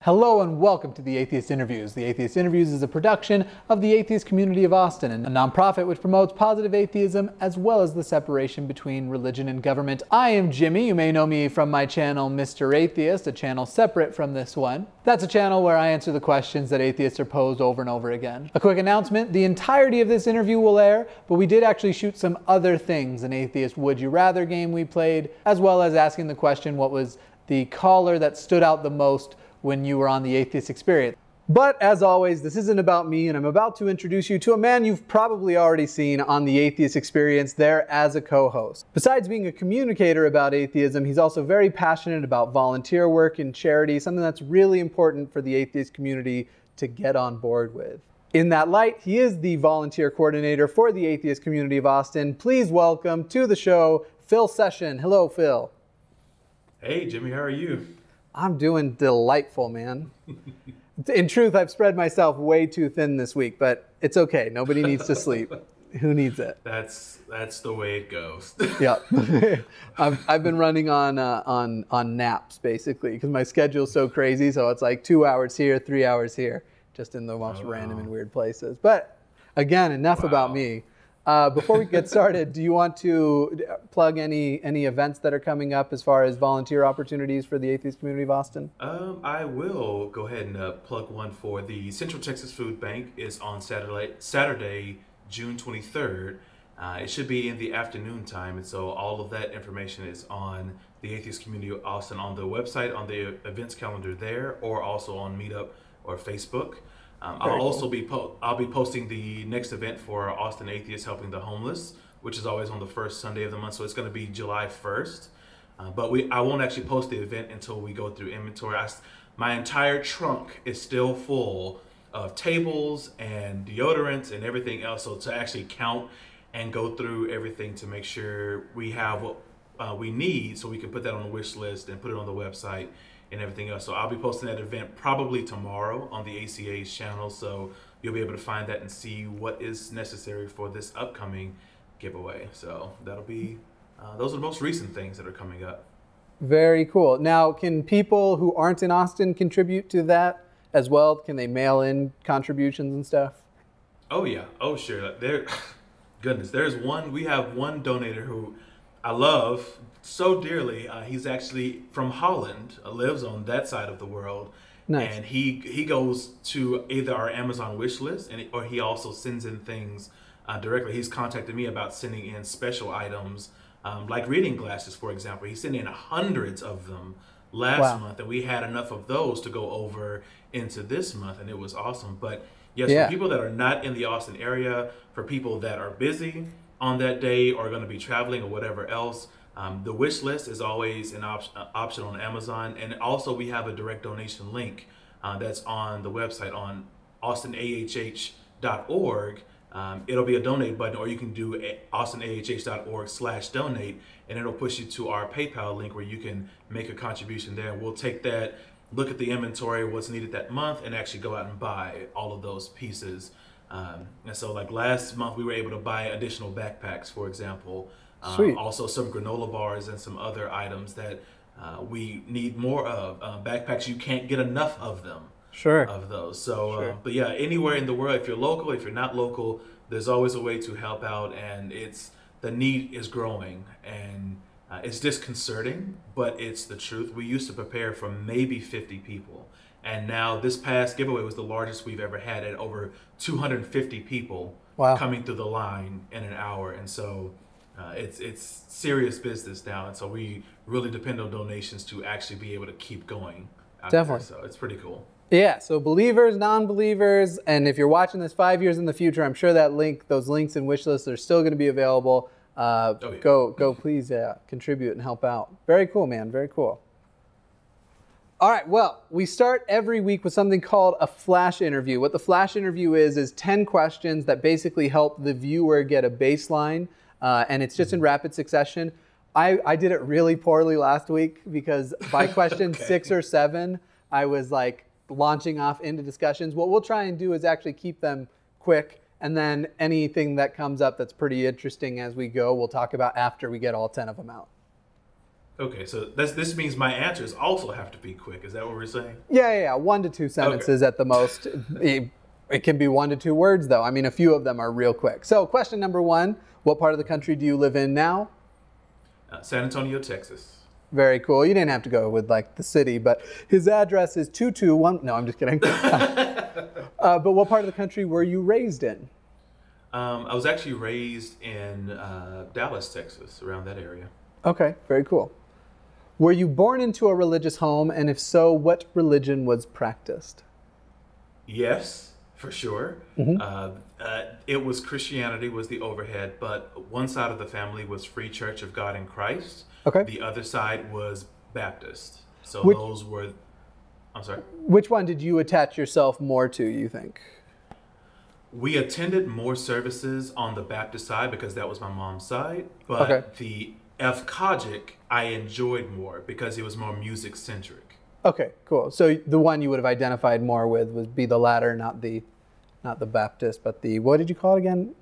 Hello and welcome to the Atheist Interviews. The Atheist Interviews is a production of the Atheist Community of Austin, a nonprofit which promotes positive atheism as well as the separation between religion and government. I am Jimmy. You may know me from my channel, Mr. Atheist, a channel separate from this one. That's a channel where I answer the questions that atheists are posed over and over again. A quick announcement, the entirety of this interview will air, but we did actually shoot some other things, an atheist would you rather game we played, as well as asking the question, what was the caller that stood out the most when you were on the Atheist Experience. But as always, this isn't about me, and I'm about to introduce you to a man you've probably already seen on the Atheist Experience there as a co-host. Besides being a communicator about atheism, he's also very passionate about volunteer work and charity, something that's really important for the atheist community to get on board with. In that light, he is the volunteer coordinator for the Atheist Community of Austin. Please welcome to the show, Phil Session. Hello, Phil. Hey, Jimmy, how are you? I'm doing delightful, man. In truth, I've spread myself way too thin this week, but it's okay. Nobody needs to sleep. Who needs it? That's the way it goes. Yeah. I've been running on naps, basically, because my schedule's so crazy. So it's like 2 hours here, 3 hours here, just in the most random and weird places. But again, enough about me. Before we get started, do you want to plug any events that are coming up as far as volunteer opportunities for the Atheist Community of Austin? I will go ahead and plug one for the Central Texas Food Bank. Is on Saturday, June 23rd. It should be in the afternoon time, and so all of that information is on the Atheist Community of Austin on the website, on the events calendar there, or also on Meetup or Facebook. I'll also be posting the next event for Austin Atheists Helping the Homeless, which is always on the first Sunday of the month. So it's going to be July 1st. But I won't actually post the event until we go through inventory. My entire trunk is still full of tables and deodorants and everything else. So to actually count and go through everything to make sure we have what we need, so we can put that on the wish list and put it on the website and everything else. So I'll be posting that event probably tomorrow on the ACA's channel, so you'll be able to find that and see what is necessary for this upcoming giveaway. So that'll be, those are the most recent things that are coming up. Very cool. Now, can people who aren't in Austin contribute to that as well? Can they mail in contributions and stuff? Oh yeah, oh sure. Goodness, we have one donator who I love so dearly. He's actually from Holland, lives on that side of the world. Nice. And he goes to either our Amazon wish list, or he also sends in things directly. He's contacted me about sending in special items, like reading glasses, for example. He sent in hundreds of them last month, and we had enough of those to go over into this month, and it was awesome. But yes, for people that are not in the Austin area, for people that are busy on that day or going to be traveling or whatever else, the wish list is always an option on Amazon. And also we have a direct donation link that's on the website on austinahh.org. It'll be a donate button, or you can do austinahh.org/donate, and it'll push you to our PayPal link where you can make a contribution there. We'll take that, look at the inventory, what's needed that month, and actually go out and buy all of those pieces. And so like last month we were able to buy additional backpacks, for example. Also some granola bars and some other items that we need more of. Backpacks, you can't get enough of them. Sure. Of those. So, but yeah, anywhere in the world, if you're local, if you're not local, there's always a way to help out, and the need is growing, and it's disconcerting, but it's the truth. We used to prepare for maybe 50 people, and now this past giveaway was the largest we've ever had, at over 250 people coming through the line in an hour, and so it's serious business now, and so we really depend on donations to actually be able to keep going. Definitely. So it's pretty cool. Yeah, so believers, non-believers, and if you're watching this 5 years in the future, I'm sure those links and wish lists are still going to be available. Go please contribute and help out. Very cool, man, very cool. All right, well, we start every week with something called a flash interview. What the flash interview is 10 questions that basically help the viewer get a baseline, and it's just in rapid succession. I did it really poorly last week because by question 6 or 7, I was like launching off into discussions. What we'll try and do is actually keep them quick, and then anything that comes up that's pretty interesting as we go, we'll talk about after we get all 10 of them out. Okay, so this means my answers also have to be quick. Is that what we're saying? Yeah. 1 to 2 sentences at the most. It can be 1 to 2 words, though. I mean, a few of them are real quick. So question number 1, what part of the country do you live in now? San Antonio, Texas. Very cool. You didn't have to go with like the city, but his address is 221. No, I'm just kidding. But what part of the country were you raised in? I was actually raised in Dallas, Texas, around that area. Okay, very cool. Were you born into a religious home, and if so, what religion was practiced? Yes, for sure. Mm-hmm. It was Christianity was the overhead, but one side of the family was Free Church of God in Christ. Okay. The other side was Baptist. So those were, I'm sorry? Which one did you attach yourself more to, you think? We attended more services on the Baptist side because that was my mom's side, but the F.A.C.T I enjoyed more because it was more music centric. Okay, cool. So the one you would have identified more with would be the latter, not the Baptist, but the, what did you call it again?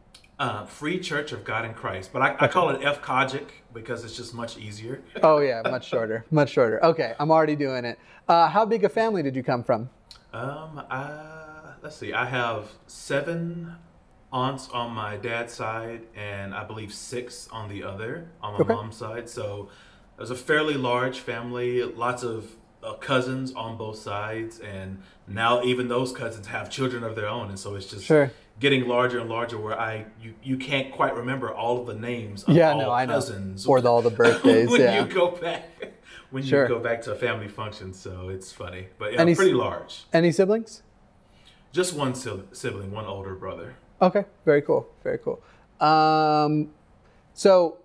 Free Church of God in Christ, but I call it F.A.C.T because it's just much easier. Oh yeah, much shorter, much shorter. Okay, I'm already doing it. How big a family did you come from? Let's see. I have 7 aunts on my dad's side, and I believe 6 on the other, on my mom's side. So it was a fairly large family, lots of cousins on both sides, and now even those cousins have children of their own, and so it's just getting larger and larger where you can't quite remember all of the names of all cousins or all the birthdays when you go back you go back to a family function. So it's funny, but yeah, pretty large. Any siblings? Just one sibling, one older brother. Okay, very cool, very cool. So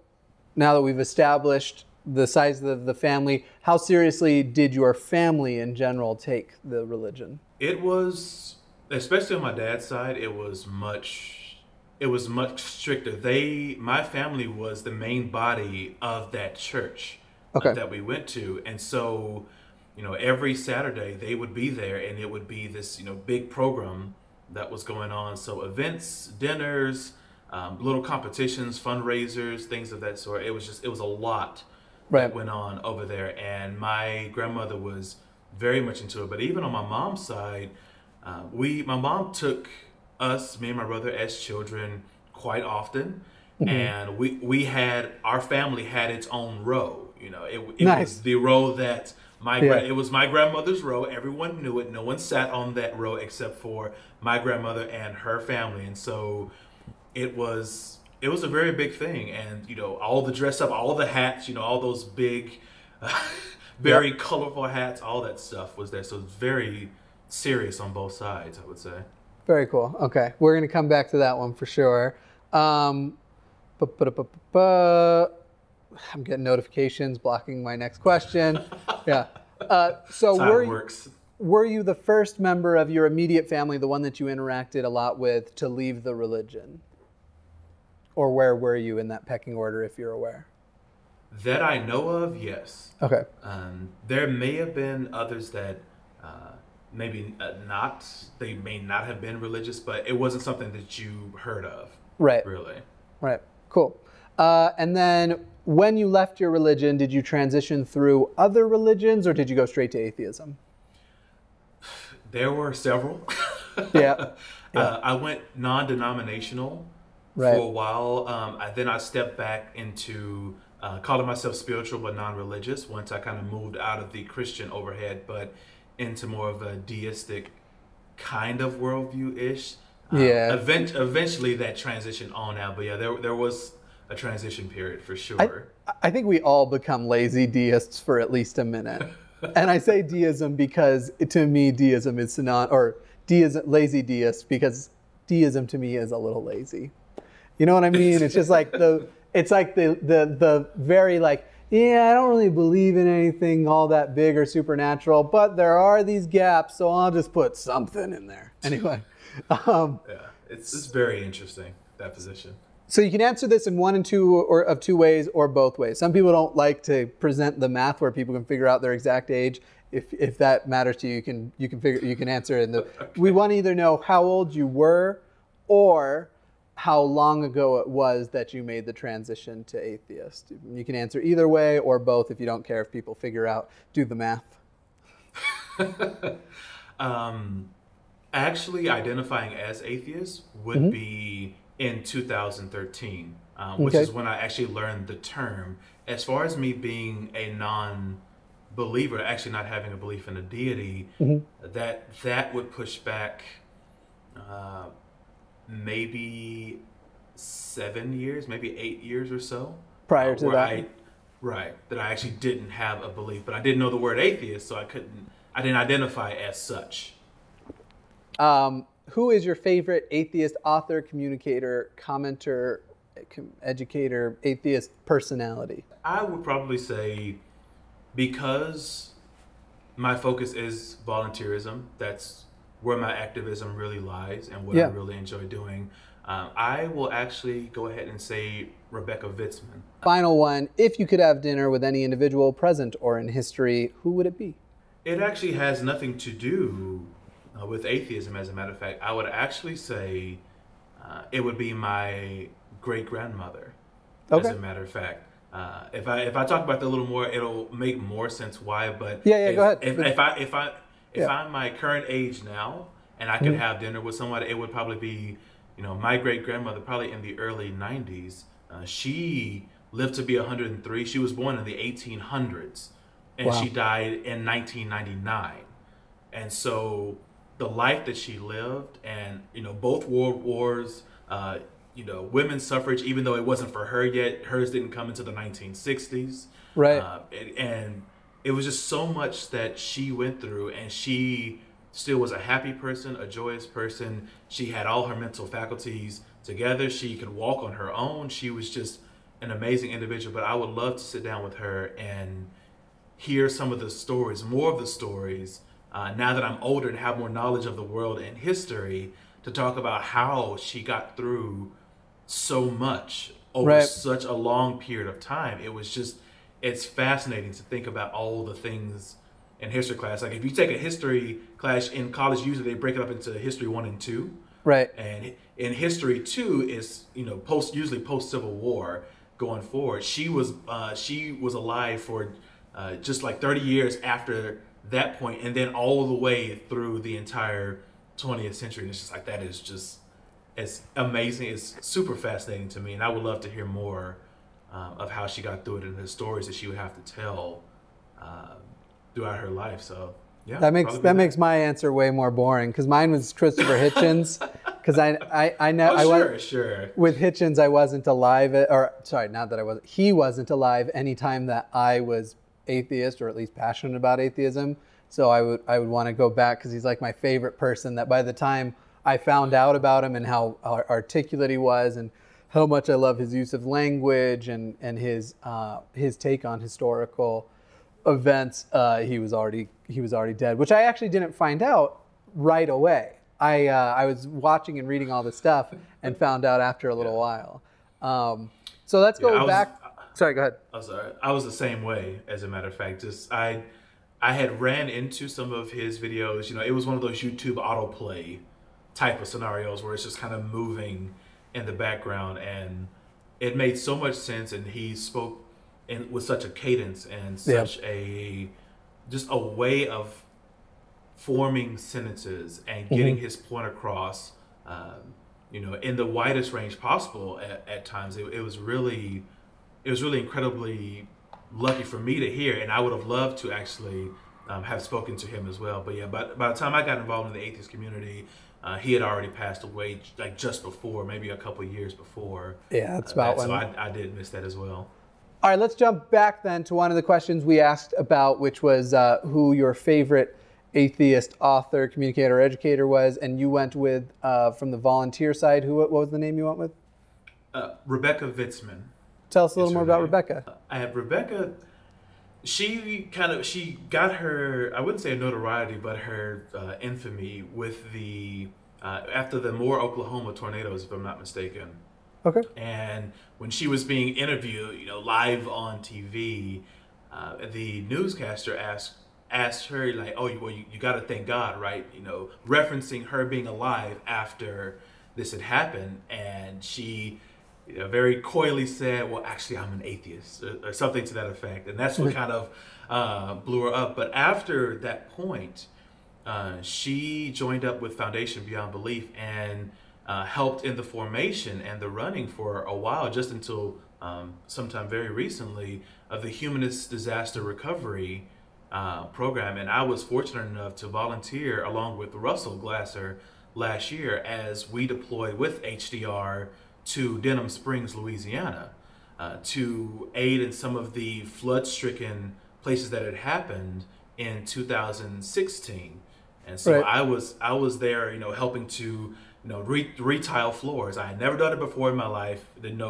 now that we've established the size of the family, how seriously did your family in general take the religion? It was, especially on my dad's side, it was much stricter. My family was the main body of that church that we went to, and so every Saturday they would be there, and it would be this big program that was going on. So events, dinners, little competitions, fundraisers, things of that sort. It was a lot that went on over there, and my grandmother was very much into it. But even on my mom's side, my mom took us, me and my brother, as children quite often, and our family had its own row. It was the row that it was my grandmother's row. Everyone knew it. No one sat on that row except for my grandmother and her family, and so it was a very big thing. And all the dress up, all the hats, all those big, very colorful hats, all that stuff was there. So it's very serious on both sides, I would say. Very cool. Okay, we're gonna come back to that one for sure. I'm getting notifications blocking my next question. So were you the first member of your immediate family, the one that you interacted a lot with, to leave the religion? Or where were you in that pecking order, if you're aware? That I know of, yes. Okay. There may have been others that maybe not. They may not have been religious, but it wasn't something that you heard of. Right. Really. Right. Cool. And then when you left your religion, did you transition through other religions, or did you go straight to atheism? There were several. I went non-denominational for a while. Then I stepped back into calling myself spiritual but non-religious once I kind of moved out of the Christian overhead, but into more of a deistic kind of worldview-ish. Eventually that transitioned on out, but there was a transition period for sure. I think we all become lazy deists for at least a minute. And I say deism because to me deism is lazy deist, because deism to me is a little lazy. You know what I mean? It's just like the very I don't really believe in anything all that big or supernatural, but there are these gaps, so I'll just put something in there. Anyway. It's very interesting, that position. So you can answer this in one and two of two ways or both ways. Some people don't like to present the math where people can figure out their exact age. If that matters to you, you can answer it. We want to either know how old you were, or how long ago it was that you made the transition to atheist. You can answer either way or both if you don't care if people figure out, do the math. Actually, identifying as atheist would be in 2013, which is when I actually learned the term. As far as me being a non-believer, actually not having a belief in a deity, that would push back maybe 7 years, maybe 8 years or so. Prior to that? That I actually didn't have a belief, but I didn't know the word atheist, so I didn't identify as such. Who is your favorite atheist author, communicator, commenter, educator, atheist personality? I would probably say, because my focus is volunteerism, that's where my activism really lies and what I really enjoy doing. I will actually go ahead and say Rebecca Vitzman. Final one, if you could have dinner with any individual present or in history, who would it be? It actually has nothing to do with atheism, as a matter of fact. I would actually say it would be my great-grandmother, as a matter of fact. If I talk about that a little more, it'll make more sense why. But go ahead. If I'm my current age now and I could have dinner with someone, it would probably be, my great-grandmother, probably in the early 90s. She lived to be 103. She was born in the 1800s, and she died in 1999. And so the life that she lived, and both world wars, women's suffrage, even though it wasn't for her yet, hers didn't come into the 1960s. Right. And it was just so much that she went through, and she still was a happy person, a joyous person. She had all her mental faculties together. She could walk on her own. She was just an amazing individual. But I would love to sit down with her and hear some of the stories, more of the stories, now that I'm older and have more knowledge of the world and history, to talk about how she got through so much over such a long period of time. It's fascinating to think about all the things in history class. Like, if you take a history class in college, usually they break it up into history 1 and 2. Right. And in history 2 is, usually post Civil War going forward. She was alive for just like 30 years after that point, and then all the way through the entire 20th century. And it's just like, that is just, it's amazing. It's super fascinating to me, and I would love to hear more of how she got through it and the stories that she would have to tell throughout her life. So yeah, that makes my answer way more boring, because mine was Christopher Hitchens. Because I know with Hitchens, I wasn't alive, he wasn't alive anytime that I was atheist, or at least passionate about atheism. So I would want to go back, because he's like my favorite person, that by the time I found out about him and how articulate he was and how much I love his use of language and his take on historical events, he was already dead, which I actually didn't find out right away. I was watching and reading all this stuff and found out after a little while. So let's go back. Sorry, go ahead. I'm sorry. I was the same way, as a matter of fact. I had ran into some of his videos. It was one of those YouTube autoplay type of scenarios where it's just kind of moving in the background, and it made so much sense. And he spoke with such a cadence and such a way of forming sentences and getting his point across, in the widest range possible at times. It was really incredibly lucky for me to hear, and I would have loved to actually have spoken to him as well. But yeah, by the time I got involved in the atheist community, he had already passed away, like just before, maybe a couple of years before. Yeah, that's about when. So I did miss that as well. All right, let's jump back then to one of the questions we asked about, which was who your favorite atheist author, communicator, or educator was, and you went with, from the volunteer side, what was the name you went with? Rebecca Vitzman. Tell us a little more about Rebecca. I have Rebecca. She got her, I wouldn't say a notoriety, but her infamy with the after the Moore, Oklahoma tornadoes, if I'm not mistaken. Okay. And when she was being interviewed, live on TV, the newscaster asked her, like, "Oh, you got to thank God, right?" Referencing her being alive after this had happened, and she very coyly said, well, actually, I'm an atheist, or something to that effect. And that's what kind of blew her up. But after that point, she joined up with Foundation Beyond Belief and helped in the formation and the running for a while, just until sometime very recently, of the Humanist Disaster Recovery program. And I was fortunate enough to volunteer along with Russell Glasser last year as we deployed with HDR to Denham Springs, Louisiana, to aid in some of the flood-stricken places that had happened in 2016. And so I was there, helping to retile floors. I had never done it before in my life. Didn't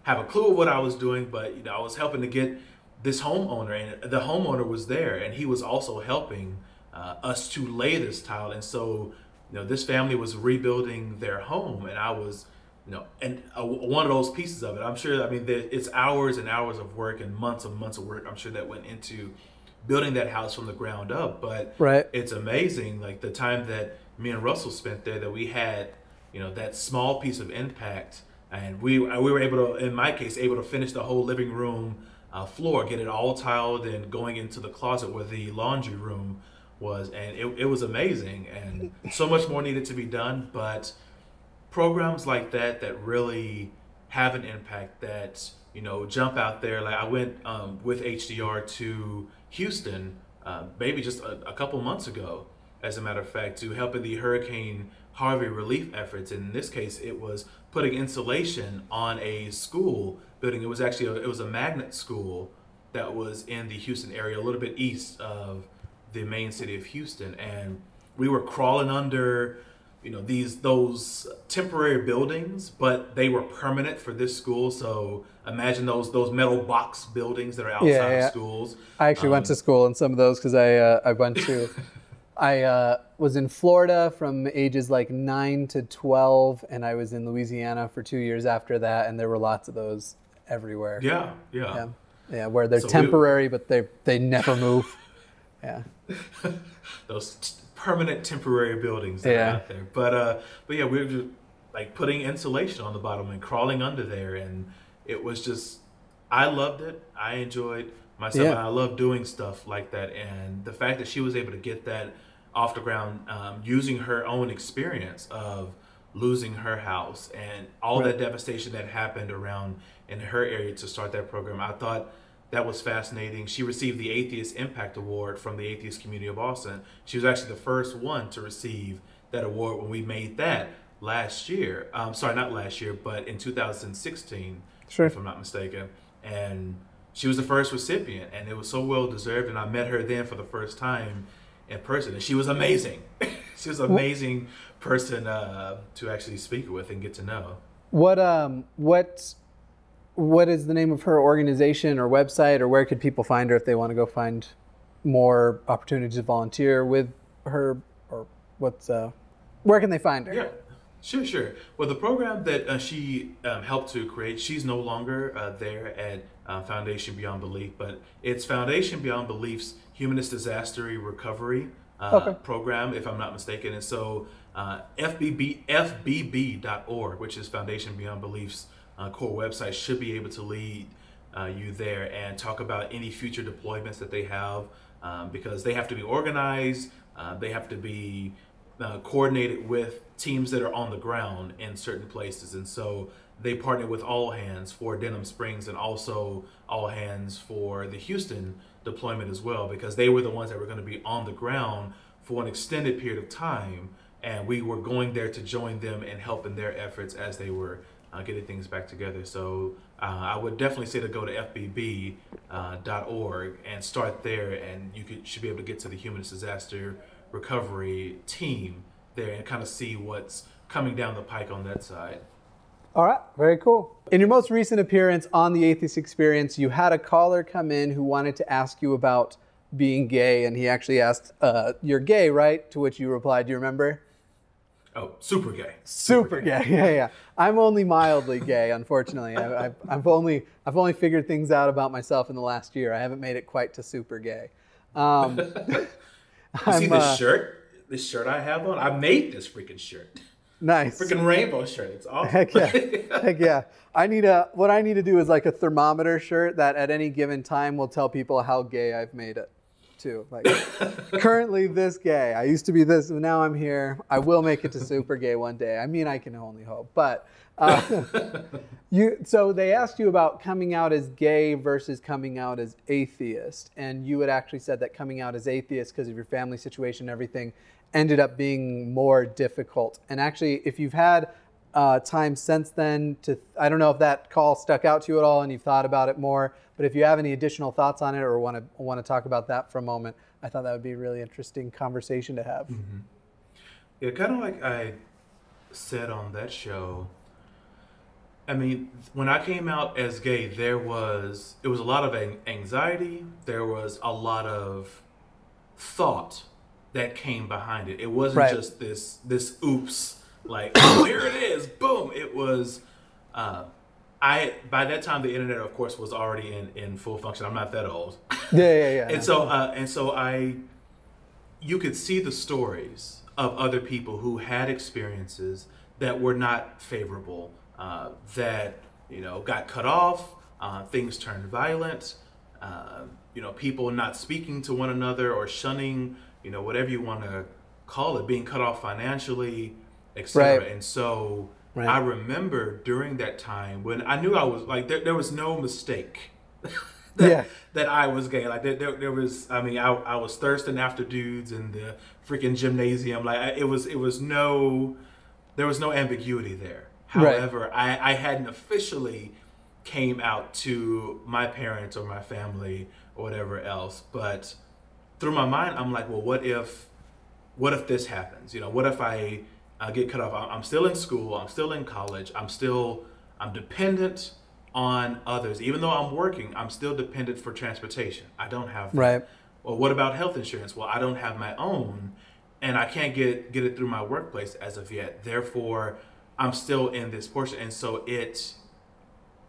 have a clue of what I was doing, but I was helping to get this homeowner, and the homeowner was there, and he was also helping us to lay this tile. And so this family was rebuilding their home, and I was one of those pieces of it. I'm sure, it's hours and hours of work and months of work, I'm sure, that went into building that house from the ground up. But it's amazing, like the time that me and Russell spent there, that we had, that small piece of impact. And we were able to, in my case, able to finish the whole living room floor, get it all tiled, and going into the closet where the laundry room was. And it was amazing, and so much more needed to be done. But programs like that really have an impact, that jump out there. Like I went with HDR to Houston maybe just a couple months ago, as a matter of fact, to help in the Hurricane Harvey relief efforts. In this case, it was putting insulation on a school building. It was actually it was a magnet school that was in the Houston area, a little bit east of the main city of Houston, and we were crawling under those temporary buildings, but they were permanent for this school. So imagine those metal box buildings that are outside of schools. I actually went to school in some of those, because I went to I was in Florida from ages like 9 to 12, and I was in Louisiana for 2 years after that, and there were lots of those everywhere. Yeah, where they're temporary, but they never move. Yeah. Those permanent temporary buildings that are out there. But yeah, we were just like putting insulation on the bottom and crawling under there, and it was just, I loved it. I enjoyed myself, and I love doing stuff like that. And the fact that she was able to get that off the ground, using her own experience of losing her house and all that devastation that happened around in her area to start that program, I thought that was fascinating. She received the Atheist Impact Award from the Atheist Community of Austin. She was actually the first one to receive that award when we made that last year. Sorry, not last year, but in 2016, if I'm not mistaken. And she was the first recipient, and it was so well deserved. And I met her then for the first time in person, and she was amazing. She was an amazing person to actually speak with and get to know. What is the name of her organization or website, or where could people find her if they want to go find more opportunities to volunteer with her, or where can they find her? Yeah, sure. Well, the program that she helped to create, she's no longer there at Foundation Beyond Belief, but it's Foundation Beyond Belief's Humanist Disaster Recovery program, if I'm not mistaken. And so FBB.org, which is Foundation Beyond Belief's core website, should be able to lead you there and talk about any future deployments that they have, because they have to be organized, they have to be coordinated with teams that are on the ground in certain places. And so they partner with All Hands for Denham Springs, and also All Hands for the Houston deployment as well, because they were the ones that were going to be on the ground for an extended period of time, and we were going there to join them and help in their efforts as they were getting things back together. So I would definitely say to go to fbb.org and start there, and you should be able to get to the Humanist Disaster Recovery team there and kind of see what's coming down the pike on that side. All right, very cool. In your most recent appearance on the Atheist Experience, you had a caller come in who wanted to ask you about being gay, and he actually asked, you're gay, right? To which you replied, do you remember? Oh, super gay. Super gay. Yeah. I'm only mildly gay, unfortunately. I've only figured things out about myself in the last year. I haven't made it quite to super gay. You see this shirt? This shirt I have on? I made this freaking shirt. Nice. Freaking rainbow shirt. It's awesome. Heck yeah. Heck yeah. What I need to do is like a thermometer shirt that at any given time will tell people how gay I've made it too. Like currently this gay. I used to be this, now I'm here. I will make it to super gay one day. I mean, I can only hope. But so they asked you about coming out as gay versus coming out as atheist. And you had actually said that coming out as atheist because of your family situation and everything ended up being more difficult. And actually, if you've had time since then I don't know if that call stuck out to you at all and you've thought about it more, but if you have any additional thoughts on it or want to talk about that for a moment, I thought that would be a really interesting conversation to have. Mm-hmm. Yeah, kind of like I said on that show, I mean, when I came out as gay, it was a lot of anxiety. There was a lot of thought that came behind it. It wasn't just this oops, like, oh, here it is, boom. It was, by that time, the internet, of course, was already in full function. I'm not that old. Yeah. And so you could see the stories of other people who had experiences that were not favorable, that, got cut off, things turned violent, people not speaking to one another or shunning, whatever you want to call it, being cut off financially, etc. Right. And so I remember during that time when I knew I was like, there was no mistake that I was gay. Like there was, I mean, I was thirsting after dudes in the freaking gymnasium. Like there was no ambiguity there. However, I hadn't officially came out to my parents or my family or whatever else, but through my mind, I'm like, well, what if this happens? What if I get cut off? I'm still in school. I'm still in college. I'm dependent on others. Even though I'm working, I'm still dependent for transportation. I don't have that. Right. Well, what about health insurance? Well, I don't have my own, and I can't get it through my workplace as of yet. Therefore, I'm still in this portion. And so it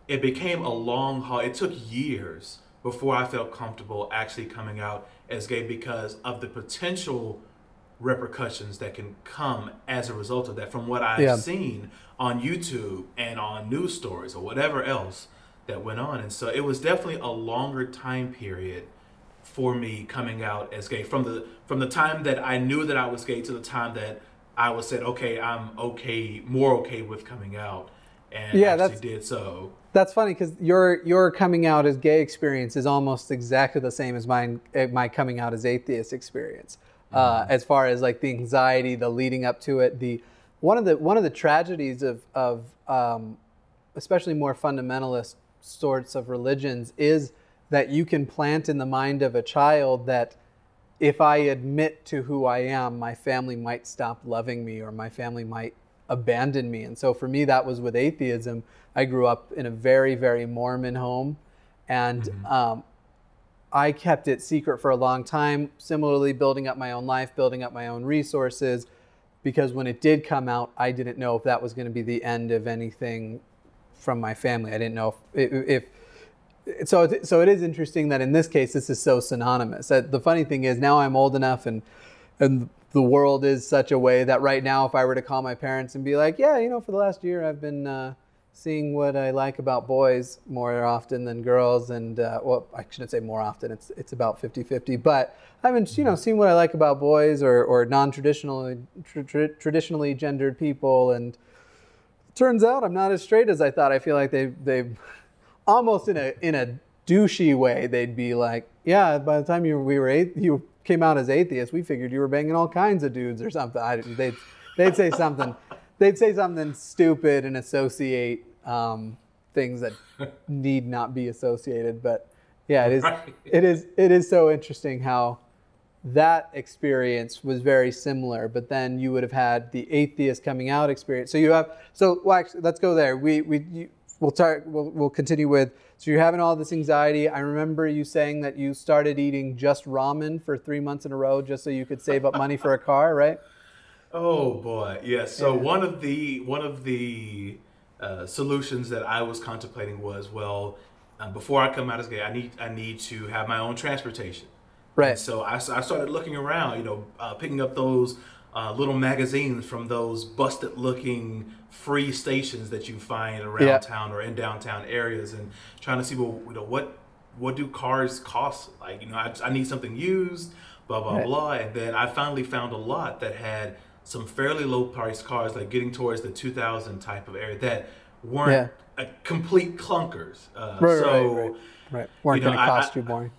became a long haul. It took years before I felt comfortable actually coming out as gay because of the potential repercussions that can come as a result of that from what I've seen on YouTube and on news stories or whatever else that went on. And so it was definitely a longer time period for me coming out as gay from the time that I knew that I was gay to the time that I was said, okay, I'm more okay with coming out, and actually did so. That's funny because your coming out as gay experience is almost exactly the same as my coming out as atheist experience. As far as like the anxiety, the leading up to it, one of the tragedies of especially more fundamentalist sorts of religions is that you can plant in the mind of a child that if I admit to who I am, my family might stop loving me or my family might abandon me. And so for me, that was with atheism. I grew up in a very, very Mormon home, and I kept it secret for a long time, similarly building up my own life, building up my own resources, because when it did come out, I didn't know if that was going to be the end of anything from my family. I didn't know so it is interesting that in this case, this is so synonymous. The funny thing is now I'm old enough and the world is such a way that right now, if I were to call my parents and be like, yeah, for the last year, I've been seeing what I like about boys more often than girls. And well, I shouldn't say more often, it's about 50-50, but I've been, seeing what I like about boys or traditionally gendered people. And turns out I'm not as straight as I thought. I feel like they almost in a douchey way, they'd be like, yeah, by the time you came out as atheist, we figured you were banging all kinds of dudes or something. They'd say something. They'd say something stupid and associate things that need not be associated. But yeah, it is so interesting how that experience was very similar. But then you would have had the atheist coming out experience. So actually, let's go there. We'll continue with, so you're having all this anxiety. I remember you saying that you started eating just ramen for 3 months in a row just so you could save up money for a car, right? Oh boy, yes. So one of the solutions that I was contemplating was, before I come out as gay, I need to have my own transportation. Right. And so I started looking around, picking up those little magazines from those busted looking free stations that you find around town or in downtown areas, and trying to see, well, what do cars cost? Like, I need something used, blah, blah, blah. And then I finally found a lot that had some fairly low priced cars, like getting towards the 2000 type of area, that weren't complete clunkers. Right. Weren't going to cost you more.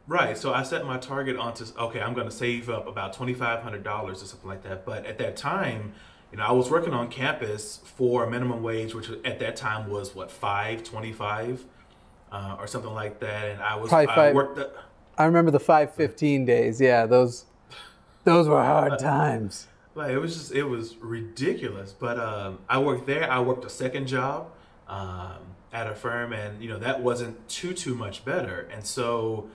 Right. So I set my target onto, okay, I'm going to save up about $2,500 or something like that. But at that time, I was working on campus for a minimum wage, which at that time was what, $5.25 or something like that. And I worked. I remember the 5:15 days. Yeah, those were hard times. Like, it was ridiculous. But I worked there. I worked a second job at a firm, and that wasn't too much better. And so,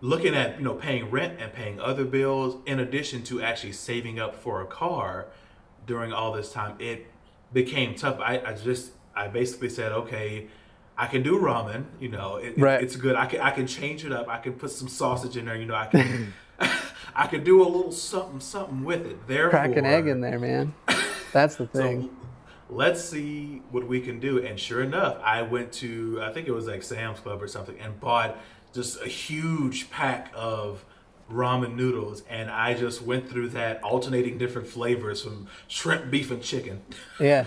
looking at paying rent and paying other bills, in addition to actually saving up for a car during all this time, it became tough. I basically said, okay, I can do ramen. It's good. I can change it up. I can put some sausage in there. I can I can do a little something with it. Therefore, crack an egg in there, man. That's the thing. So, let's see what we can do. And sure enough, I went to, I think it was like Sam's Club or something, and bought just a huge pack of ramen noodles, and I just went through that, alternating different flavors from shrimp, beef, and chicken. Yeah.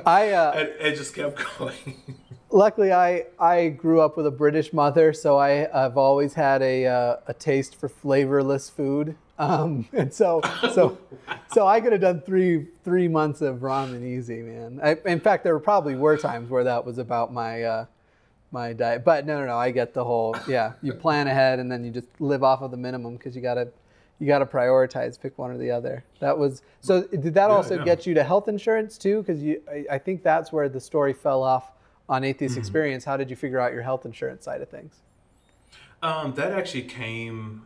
and just kept going. Luckily, I grew up with a British mother, so I've always had a taste for flavorless food, and so I could have done three months of ramen easy, man. In fact, there probably were times where that was about my my diet, but no, I get the whole you plan ahead and then you just live off of the minimum because you gotta prioritize, pick one or the other. That was so. Did that also get you to health insurance too? Because I think that's where the story fell off on Atheist Experience. How did you figure out your health insurance side of things? That actually came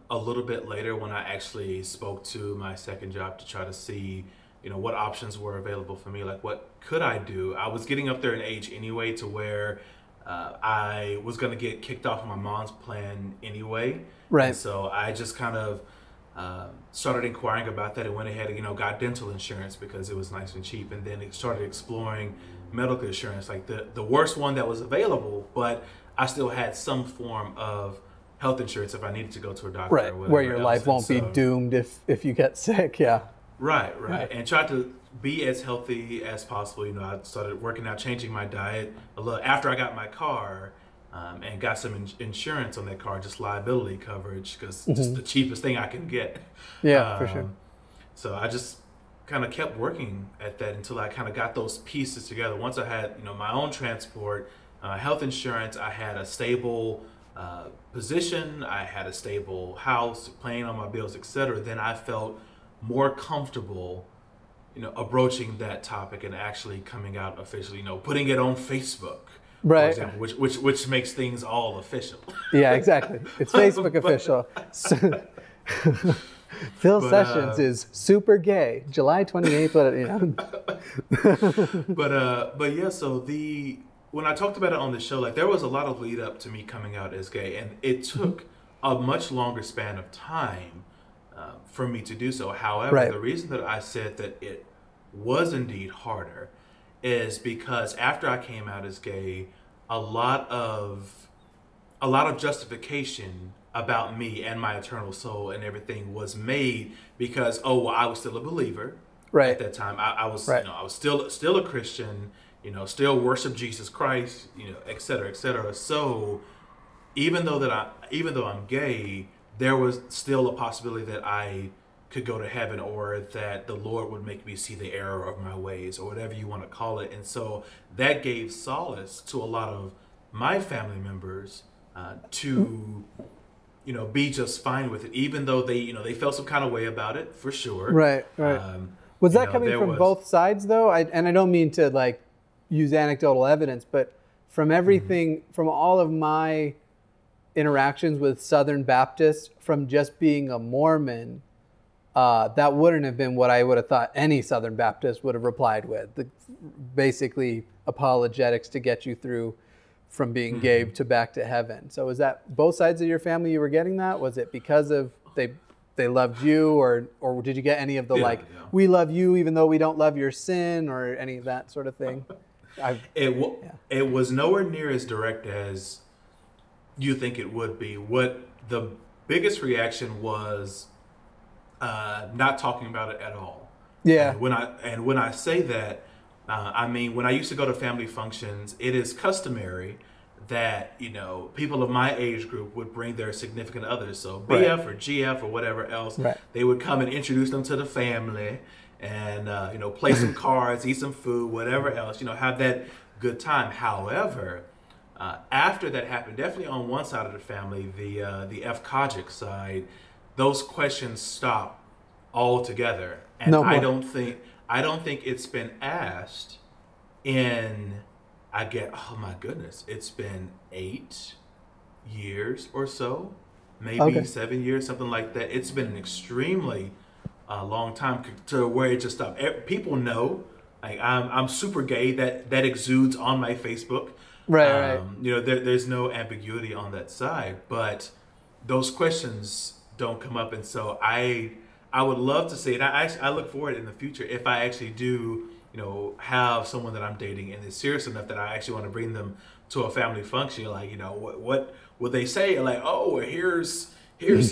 a little bit later, when I actually spoke to my second job to try to see, what options were available for me. Like, what could I do? I was getting up there in age anyway, to where I was going to get kicked off of my mom's plan anyway. Right. And so I just kind of started inquiring about that, and went ahead and, got dental insurance because it was nice and cheap. And then it started exploring medical insurance, like the worst one that was available, but I still had some form of health insurance if I needed to go to a doctor. Right, or whatever, where your life won't be doomed if you get sick. Right. And tried to be as healthy as possible. I started working out, changing my diet a little after I got my car, and got some insurance on that car, just liability coverage, because just the cheapest thing I can get. Yeah, for sure. So I just kind of kept working at that until I kind of got those pieces together. Once I had, my own transport, health insurance, I had a stable position, I had a stable house, paying on my bills, etc. Then I felt more comfortable, approaching that topic and actually coming out officially, putting it on Facebook, for example, which makes things all official. Yeah, exactly. It's Facebook official. Phil Sessions is super gay, July 28th. But yeah, so when I talked about it on the show, like, there was a lot of lead up to me coming out as gay, and it took a much longer span of time for me to do so. However, the reason that I said that it was indeed harder is because after I came out as gay, a lot of justification about me and my eternal soul and everything was made because, I was still a believer at that time. I was I was still a Christian, still worship Jesus Christ, et cetera, et cetera. So even though I'm gay, there was still a possibility that I could go to heaven, or that the Lord would make me see the error of my ways, or whatever you want to call it. And so that gave solace to a lot of my family members to be just fine with it, even though they felt some kind of way about it, for sure. Right. Was that coming from both sides, though? I don't mean to use anecdotal evidence, but from everything, from all of my interactions with Southern Baptists, from just being a Mormon, that wouldn't have been what I would have thought any Southern Baptist would have replied with. Basically apologetics to get you through from being gay to back to heaven. So was that both sides of your family you were getting that? Was it because of they they loved you, or did you get any of the Yeah, like, yeah. we love you even though we don't love your sin, or any of that sort of thing? It was nowhere near as direct as you think it would be. What the biggest reaction was, not talking about it at all. Yeah. And when I say that, I mean, when I used to go to family functions, it is customary that, you know, people of my age group would bring their significant others, so BF or GF or whatever else. Right. They would come and introduce them to the family, and you know, play some cards, eat some food, whatever else, you know, have that good time. However, after that happened, definitely on one side of the family, the F.A.C.T side, those questions stopped altogether, and No I more. don't think it's been asked in, oh my goodness, it's been 8 years or so, maybe 7 years, something like that. It's been an extremely long time to where it just stopped. People know, like, I'm super gay. That exudes on my Facebook. Right. You know, there's no ambiguity on that side, but those questions don't come up, and so I would love to see it. I look forward in the future, if I actually do, you know, have someone that I'm dating and is serious enough that I actually want to bring them to a family function. Like, you know, what would they say? Like, oh, here's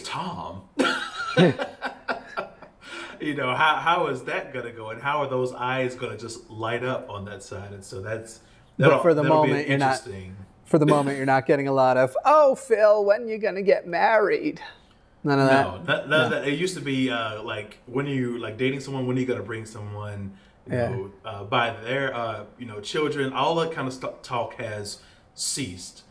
Tom. You know, how is that gonna go, and how are those eyes gonna just light up on that side? And so But for the moment, be interesting. For the moment, you're not getting a lot of, oh, Phil, when you gonna get married? None of that. No, that. It used to be like, when you like dating someone, when are you gonna bring someone, you know, by their you know, children? All that kind of talk has ceased.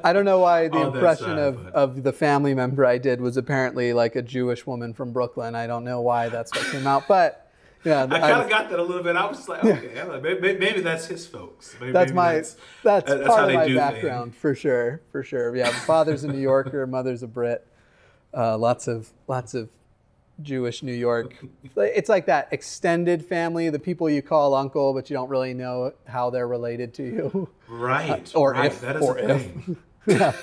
I don't know why the impression of the family member I did was apparently like a Jewish woman from Brooklyn. I don't know why that's what came out, but yeah, I kind of got that a little bit. I was just like, okay, I'm like, maybe that's his folks. That's part of my things. background for sure. Yeah, father's a New Yorker, mother's a Brit. Lots of Jewish New York. It's like that extended family, the people you call uncle, but you don't really know how they're related to you. Right. That is or a thing. Yeah.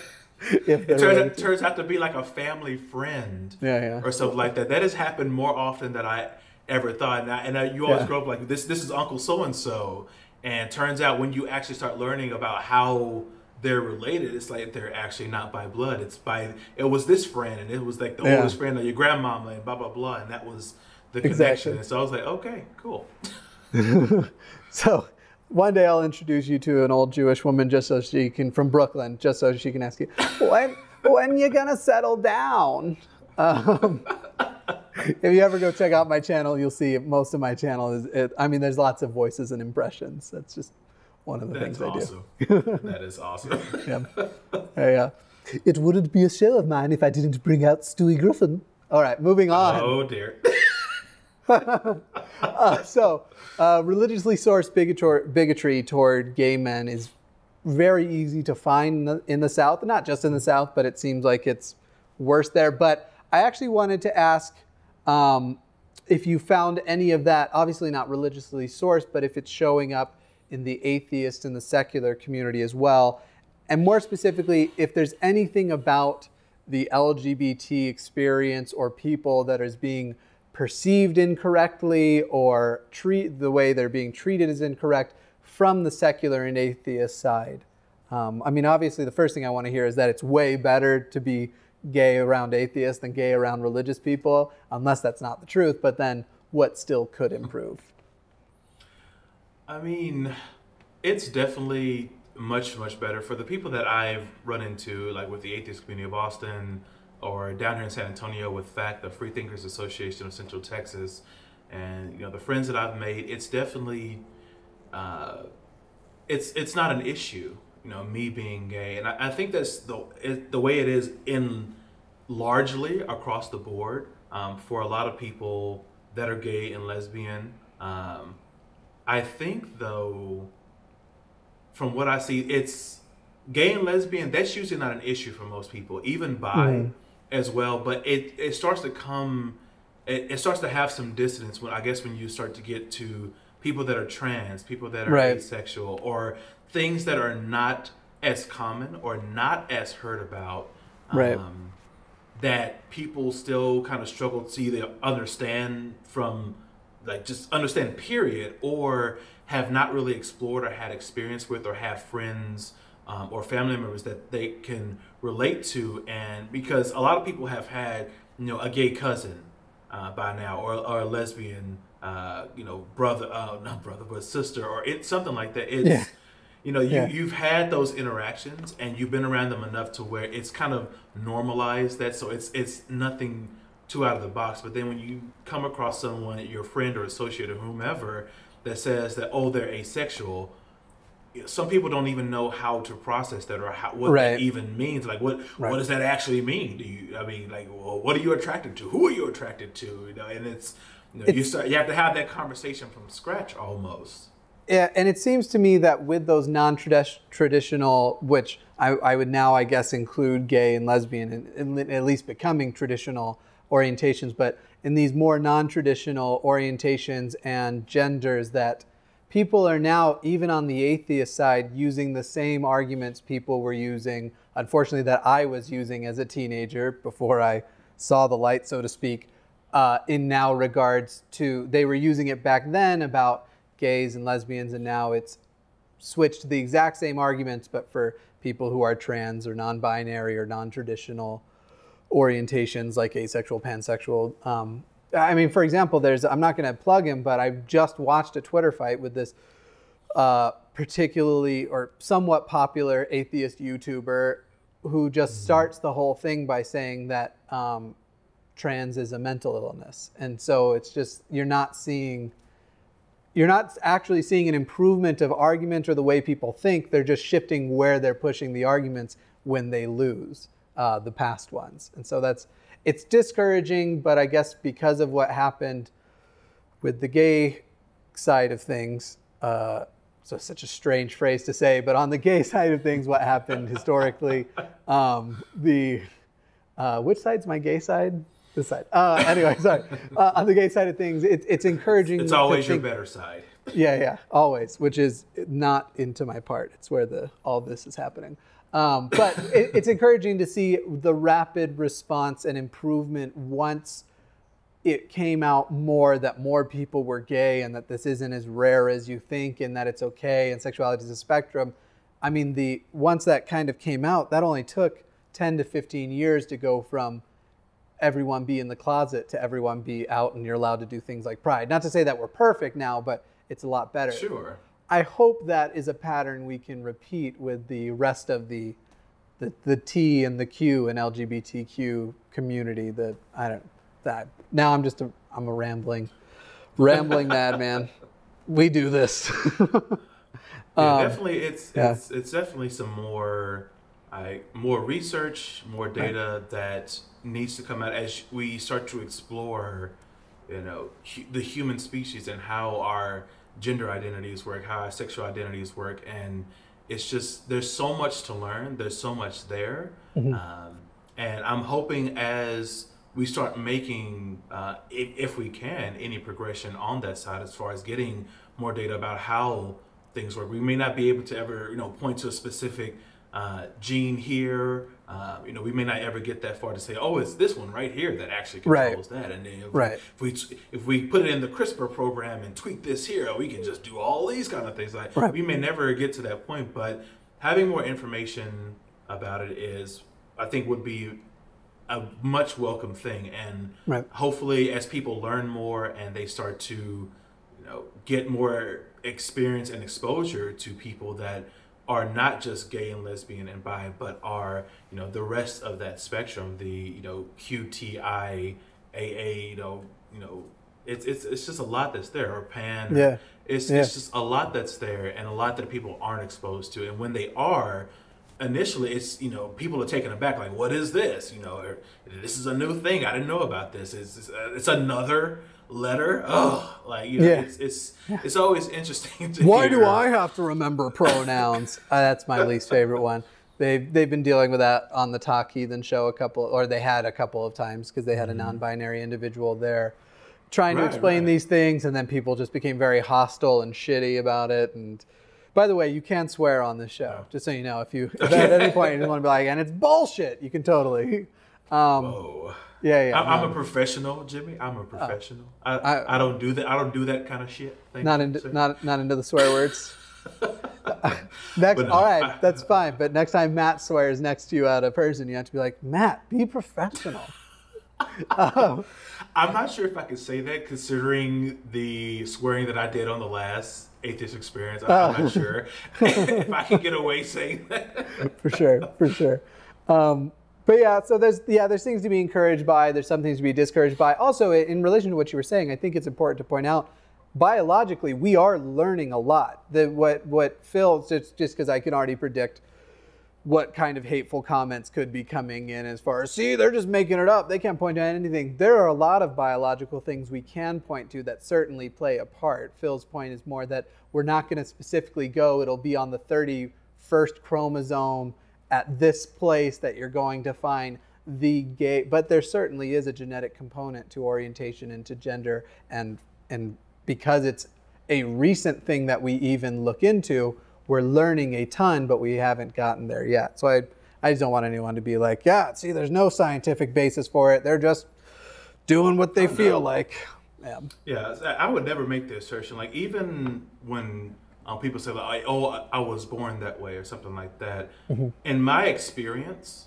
It turns out to be like a family friend. Yeah. Or something like that. That has happened more often than I ever thought. And you always grow up like, this is Uncle so-and-so. And turns out when you actually start learning about how they're related, it's like they're actually not by blood. It was this friend, and it was like the oldest friend of your grandmama, and blah, blah, blah. And that was the connection. And so I was like, okay, cool. So one day I'll introduce you to an old Jewish woman from Brooklyn, just so she can ask you, when you gonna settle down? If you ever go check out my channel, you'll see most of my channel there's lots of voices and impressions. That's just one of the things I do. That is awesome. Yeah. It wouldn't be a show of mine if I didn't bring out Stewie Griffin. All right, moving on. Oh, dear. Religiously sourced bigotry toward gay men is very easy to find in the South. Not just in the South, but it seems like it's worse there. But I actually wanted to ask if you found any of that, obviously not religiously sourced, but if it's showing up in the atheist and the secular community as well. And more specifically, if there's anything about the LGBT experience or people that is being perceived incorrectly, or the way they're being treated is incorrect from the secular and atheist side. I mean, obviously the first thing I want to hear is that it's way better to be gay around atheists than gay around religious people, unless that's not the truth, but then what still could improve? I mean, it's definitely much, much better for the people that I've run into, like with the Atheist Community of Austin, or down here in San Antonio with F.A.C.T, the Freethinkers Association of Central Texas, and you know, the friends that I've made. It's definitely, it's not an issue, you know, me being gay, and I think that's the way it is in largely across the board for a lot of people that are gay and lesbian. I think, though, from what I see, it's gay and lesbian, that's usually not an issue for most people, even bi as well. But it starts to come, it starts to have some dissonance when you start to get to people that are trans, people that are asexual, or things that are not as common or not as heard about. that people still kind of struggle to either understand from, like, just understand period, or have not really explored or had experience with, or have friends or family members that they can relate to. And because a lot of people have had, you know, a gay cousin by now, or a lesbian, you know, brother, not brother, but sister, or something like that. It's, you know, you've had those interactions and you've been around them enough to where it's kind of normalized that, so it's nothing too out of the box. But then when you come across someone, your friend or associate or whomever, that says that, oh, they're asexual, some people don't even know how to process that, or what that even means. Like, what does that actually mean? I mean, like, well, what are you attracted to? Who are you attracted to? You know, and it's, you know, you have to have that conversation from scratch almost. Yeah, and it seems to me that with those non-traditional, which I would now, I guess, include gay and lesbian, and at least becoming traditional orientations, but in these more non-traditional orientations and genders, that people are now, even on the atheist side, using the same arguments people were using, unfortunately, that I was using as a teenager before I saw the light, so to speak, in now regards to, they were using it back then about gays and lesbians, and now it's switched to the exact same arguments, but for people who are trans or non-binary or non-traditional orientations like asexual, pansexual. I mean, for example, I'm not going to plug him, but I just watched a Twitter fight with this particularly or somewhat popular atheist YouTuber who just starts the whole thing by saying that trans is a mental illness. And so it's just, you're not actually seeing an improvement of argument or the way people think. They're just shifting where they're pushing the arguments when they lose the past ones. And so it's discouraging, but I guess because of what happened with the gay side of things, so such a strange phrase to say, but on the gay side of things, what happened historically, which side's my gay side? This side. Anyway, sorry. On the gay side of things, it's encouraging. It's always your better side. Yeah, always, which is not into my part. It's where all this is happening. But it's encouraging to see the rapid response and improvement once it came out more that more people were gay and that this isn't as rare as you think and that it's okay and sexuality is a spectrum. I mean, once that kind of came out, that only took 10 to 15 years to go from everyone be in the closet to everyone be out and you're allowed to do things like Pride. Not to say that we're perfect now, but it's a lot better. Sure. I hope that is a pattern we can repeat with the rest of the T and the Q and LGBTQ community. Now I'm a rambling madman. We do this. Definitely, it's definitely some more research, more data that needs to come out as we start to explore, you know, the human species and how our gender identities work, how our sexual identities work, and it's just, there's so much to learn, there's so much there. And I'm hoping as we start making, if we can, any progression on that side as far as getting more data about how things work. We may not be able to ever, you know, point to a specific gene here. You know, we may not ever get that far to say, oh, it's this one right here that actually controls that. And then if we put it in the CRISPR program and tweak this here, we can just do all these kind of things. Like, we may never get to that point, but having more information about it I think would be a much welcome thing. And hopefully as people learn more and they start to, you know, get more experience and exposure to people that are not just gay and lesbian and bi, but are, you know, the rest of that spectrum, the, you know, QTI, AA, you know, it's just a lot that's there, or pan. It's just a lot that's there and a lot that people aren't exposed to. And when they are, initially, it's, you know, people are taken aback, like, what is this? You know, or, this is a new thing. I didn't know about this. It's another letter. Oh, like, you know, it's always interesting to Why hear. do I have to remember pronouns? That's my least favorite one. They've been dealing with that on the Talk Heathen show they had a couple of times because they had a non-binary individual there trying to explain these things, and then people just became very hostile and shitty about it. And by the way, you can swear on this show, just so you know. If at any point you just want to be like, and it's bullshit, you can totally. Whoa. Yeah. I'm a professional, Jimmy. I'm a professional. I don't do that. I don't do that kind of shit. Not into the swear words. All right, that's fine. But next time Matt swears next to you at a person, you have to be like, Matt, be professional. I'm not sure if I could say that, considering the swearing that I did on the last Atheist experience. I'm not sure if I can get away saying that. For sure. But yeah, so there's things to be encouraged by. There's some things to be discouraged by. Also, in relation to what you were saying, I think it's important to point out, biologically, we are learning a lot. What Phil, just because I can already predict what kind of hateful comments could be coming in as far as, see, they're just making it up. They can't point to anything. There are a lot of biological things we can point to that certainly play a part. Phil's point is more that we're not going to specifically go, it'll be on the 31st chromosome at this place that you're going to find the gay, but there certainly is a genetic component to orientation and to gender, and because it's a recent thing that we even look into, we're learning a ton, but we haven't gotten there yet. So I just don't want anyone to be like, yeah, see, there's no scientific basis for it. They're just doing what they feel like. Yeah, I would never make the assertion. Like, even when people say, like, oh, I was born that way or something like that. Mm-hmm. In my experience,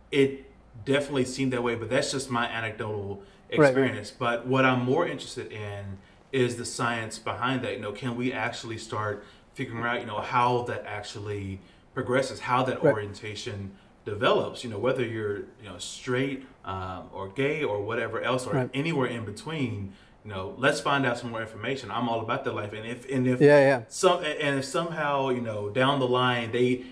it definitely seemed that way, but that's just my anecdotal experience. Right. But what I'm more interested in is the science behind that. Can we actually start figuring out, how that actually progresses, how that orientation develops, whether you're, straight or gay or whatever else, or anywhere in between. Let's find out some more information. I'm all about that life, and if somehow down the line they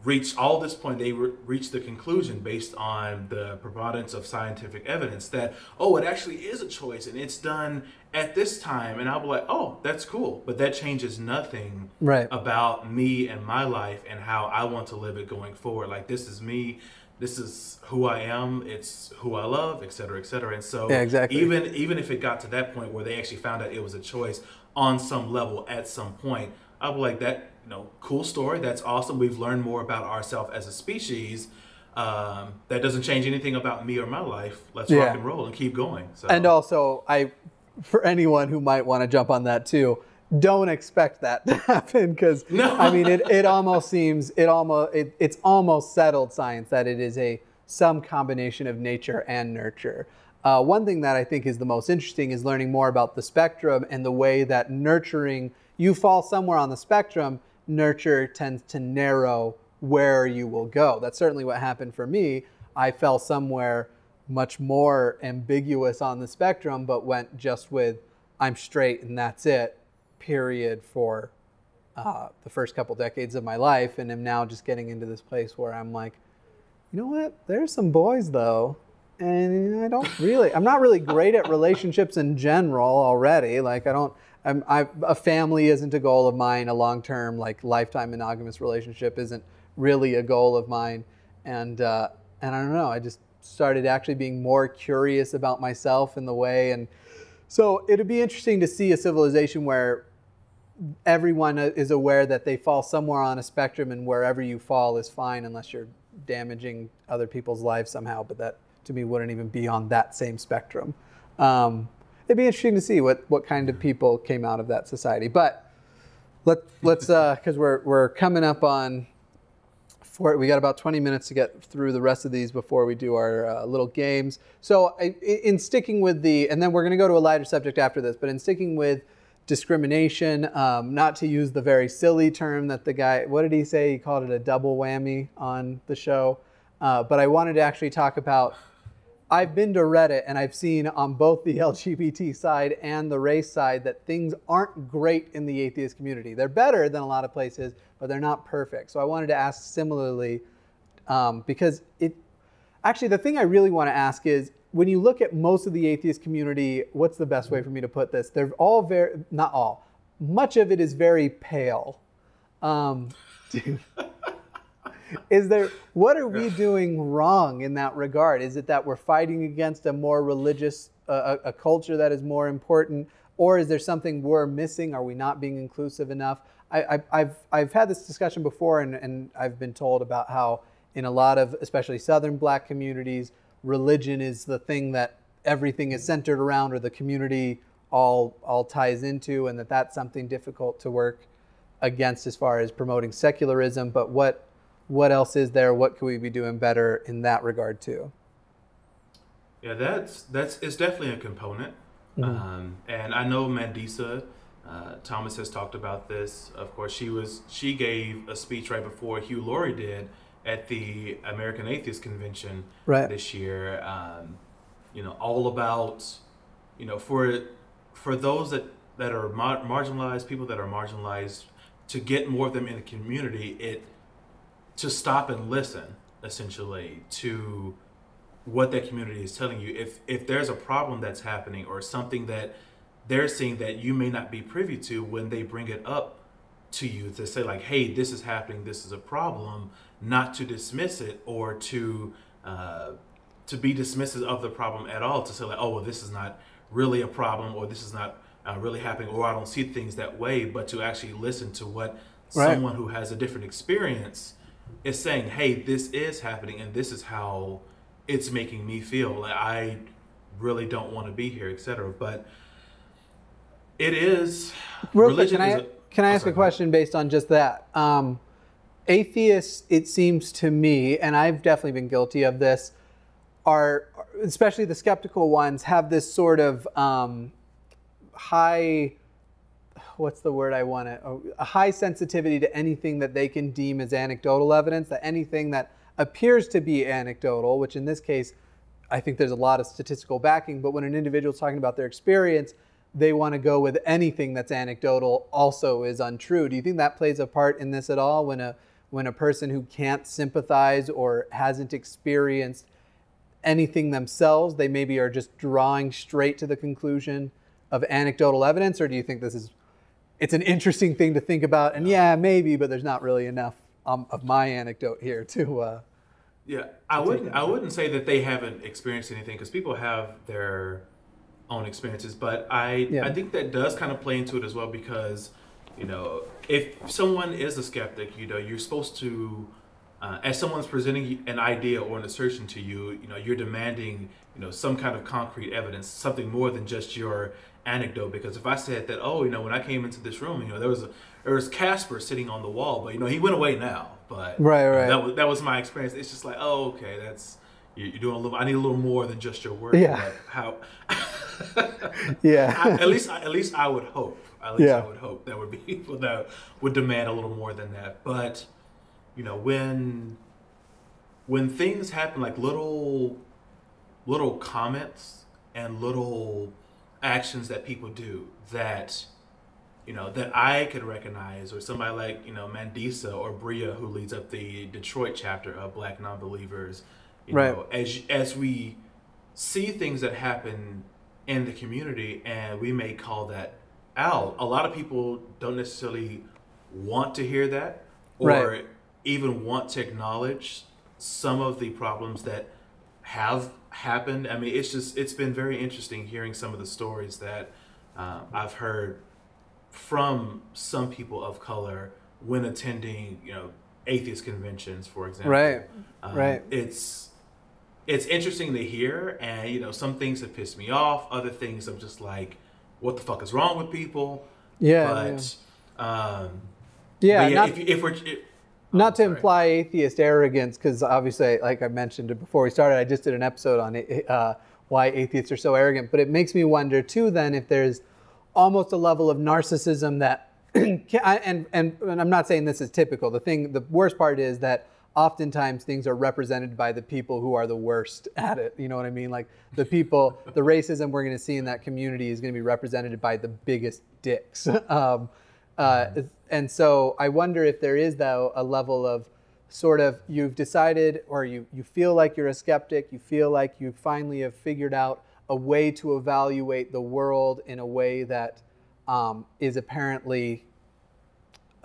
reach all this point, they reach the conclusion based on the preponderance of scientific evidence that it actually is a choice and it's done at this time, and I'll be like, oh, that's cool, but that changes nothing about me and my life and how I want to live it going forward. Like, this is me. This is who I am. It's who I love, et cetera, et cetera. And so even if it got to that point where they actually found out it was a choice on some level at some point, I'd be like, that, cool story. That's awesome. We've learned more about ourselves as a species. That doesn't change anything about me or my life. Let's rock and roll and keep going. So. And also, for anyone who might want to jump on that too, don't expect that to happen, because I mean, it almost seems it's almost settled science that it is some combination of nature and nurture. One thing that I think is the most interesting is learning more about the spectrum and the way that nurturing, you fall somewhere on the spectrum, nurture tends to narrow where you will go. That's certainly what happened for me. I fell somewhere much more ambiguous on the spectrum, but went just with, I'm straight and that's it, period, for the first couple decades of my life, and am now just getting into this place where I'm like, you know what, there's some boys though, and I'm not really great at relationships in general already. Like, a family isn't a goal of mine. A long-term, like, lifetime monogamous relationship isn't really a goal of mine. And I don't know, I just started actually being more curious about myself in the way. And so it'd be interesting to see a civilization where everyone is aware that they fall somewhere on a spectrum, and wherever you fall is fine unless you're damaging other people's lives somehow. But that, to me, wouldn't even be on that same spectrum. It'd be interesting to see what kind of people came out of that society. But let's because we're coming up on, we got about 20 minutes to get through the rest of these before we do our little games. So in sticking with and then we're going to go to a lighter subject after this, but in sticking with discrimination, not to use the very silly term that the guy, what did he say? He called it a double whammy on the show. But I wanted to actually talk about, I've been to Reddit and I've seen on both the LGBT side and the race side that things aren't great in the atheist community. They're better than a lot of places, but they're not perfect. So I wanted to ask similarly, because actually the thing I really want to ask is, when you look at most of the atheist community, what's the best way for me to put this? They're all not all, much of it is very pale. What are we doing wrong in that regard? Is it that we're fighting against a more religious, a culture that is more important? Or is there something we're missing? Are we not being inclusive enough? I've had this discussion before, and I've been told about how in a lot of, especially Southern Black communities, religion is the thing that everything is centered around, or the community all ties into, and that's something difficult to work against as far as promoting secularism. But what else is there? What could we be doing better in that regard too? Yeah, it's definitely a component. And I know Mandisa Thomas has talked about this. Of course, she gave a speech right before Hugh Laurie did at the American Atheist Convention this year. All about, for those that are marginalized, people that are marginalized, to get more of them in the community, to stop and listen, essentially, to what that community is telling you. If there's a problem that's happening, or something that they're seeing that you may not be privy to, when they bring it up to you, to say like, hey, this is happening, this is a problem, not to dismiss it, or to be dismissive of the problem at all, to say like, oh, well, this is not really a problem, or this is not really happening, or I don't see things that way, but to actually listen to what someone who has a different experience is saying. Hey, this is happening, and this is how it's making me feel. Like, I really don't want to be here, etc. But it is religion. Can I ask a question based on just that? Atheists, it seems to me, and I've definitely been guilty of this, are, especially the skeptical ones, have this sort of high, what's the word I want to, a high sensitivity to anything that they can deem as anecdotal evidence, that anything that appears to be anecdotal, which in this case, I think there's a lot of statistical backing, but when an individual's talking about their experience, they want to go with anything that's anecdotal also is untrue. Do you think that plays a part in this at all, when a person who can't sympathize or hasn't experienced anything themselves, they maybe are just drawing straight to the conclusion of anecdotal evidence? Or do you think it's an interesting thing to think about, and yeah, maybe, but there's not really enough of my anecdote here to I wouldn't say that they haven't experienced anything, because people have their own experiences, but I think that does kind of play into it as well, because if someone is a skeptic, you're supposed to, as someone's presenting an idea or an assertion to you, you're demanding some kind of concrete evidence, something more than just your anecdote. Because if I said that, oh, when I came into this room, there was Casper sitting on the wall, but he went away now. But that was my experience. It's just like, oh, okay, you're doing a little. I need a little more than just your word. Yeah. Like how? Yeah. At least I would hope. I would hope there would be people that would demand a little more than that. But when things happen, like little comments and little actions that people do that that I could recognize, or somebody like Mandisa or Bria, who leads up the Detroit chapter of Black Nonbelievers, as we see things that happen in the community, and we may call that out, a lot of people don't necessarily want to hear that, or even want to acknowledge some of the problems that have happened. I mean, it's been very interesting hearing some of the stories that I've heard from some people of color when attending, atheist conventions, for example. It's interesting to hear, and some things have pissed me off. Other things I'm just like, what the fuck is wrong with people? Not to imply atheist arrogance, because obviously, like I mentioned before we started, I just did an episode on why atheists are so arrogant. But it makes me wonder too, then, if there's almost a level of narcissism that, and I'm not saying this is typical. The worst part is that oftentimes things are represented by the people who are the worst at it. You know what I mean? Like the racism we're going to see in that community is going to be represented by the biggest dicks. And so I wonder if there is, though, a level of sort of, you've decided, or you feel like you're a skeptic, you feel like you finally have figured out a way to evaluate the world in a way that is apparently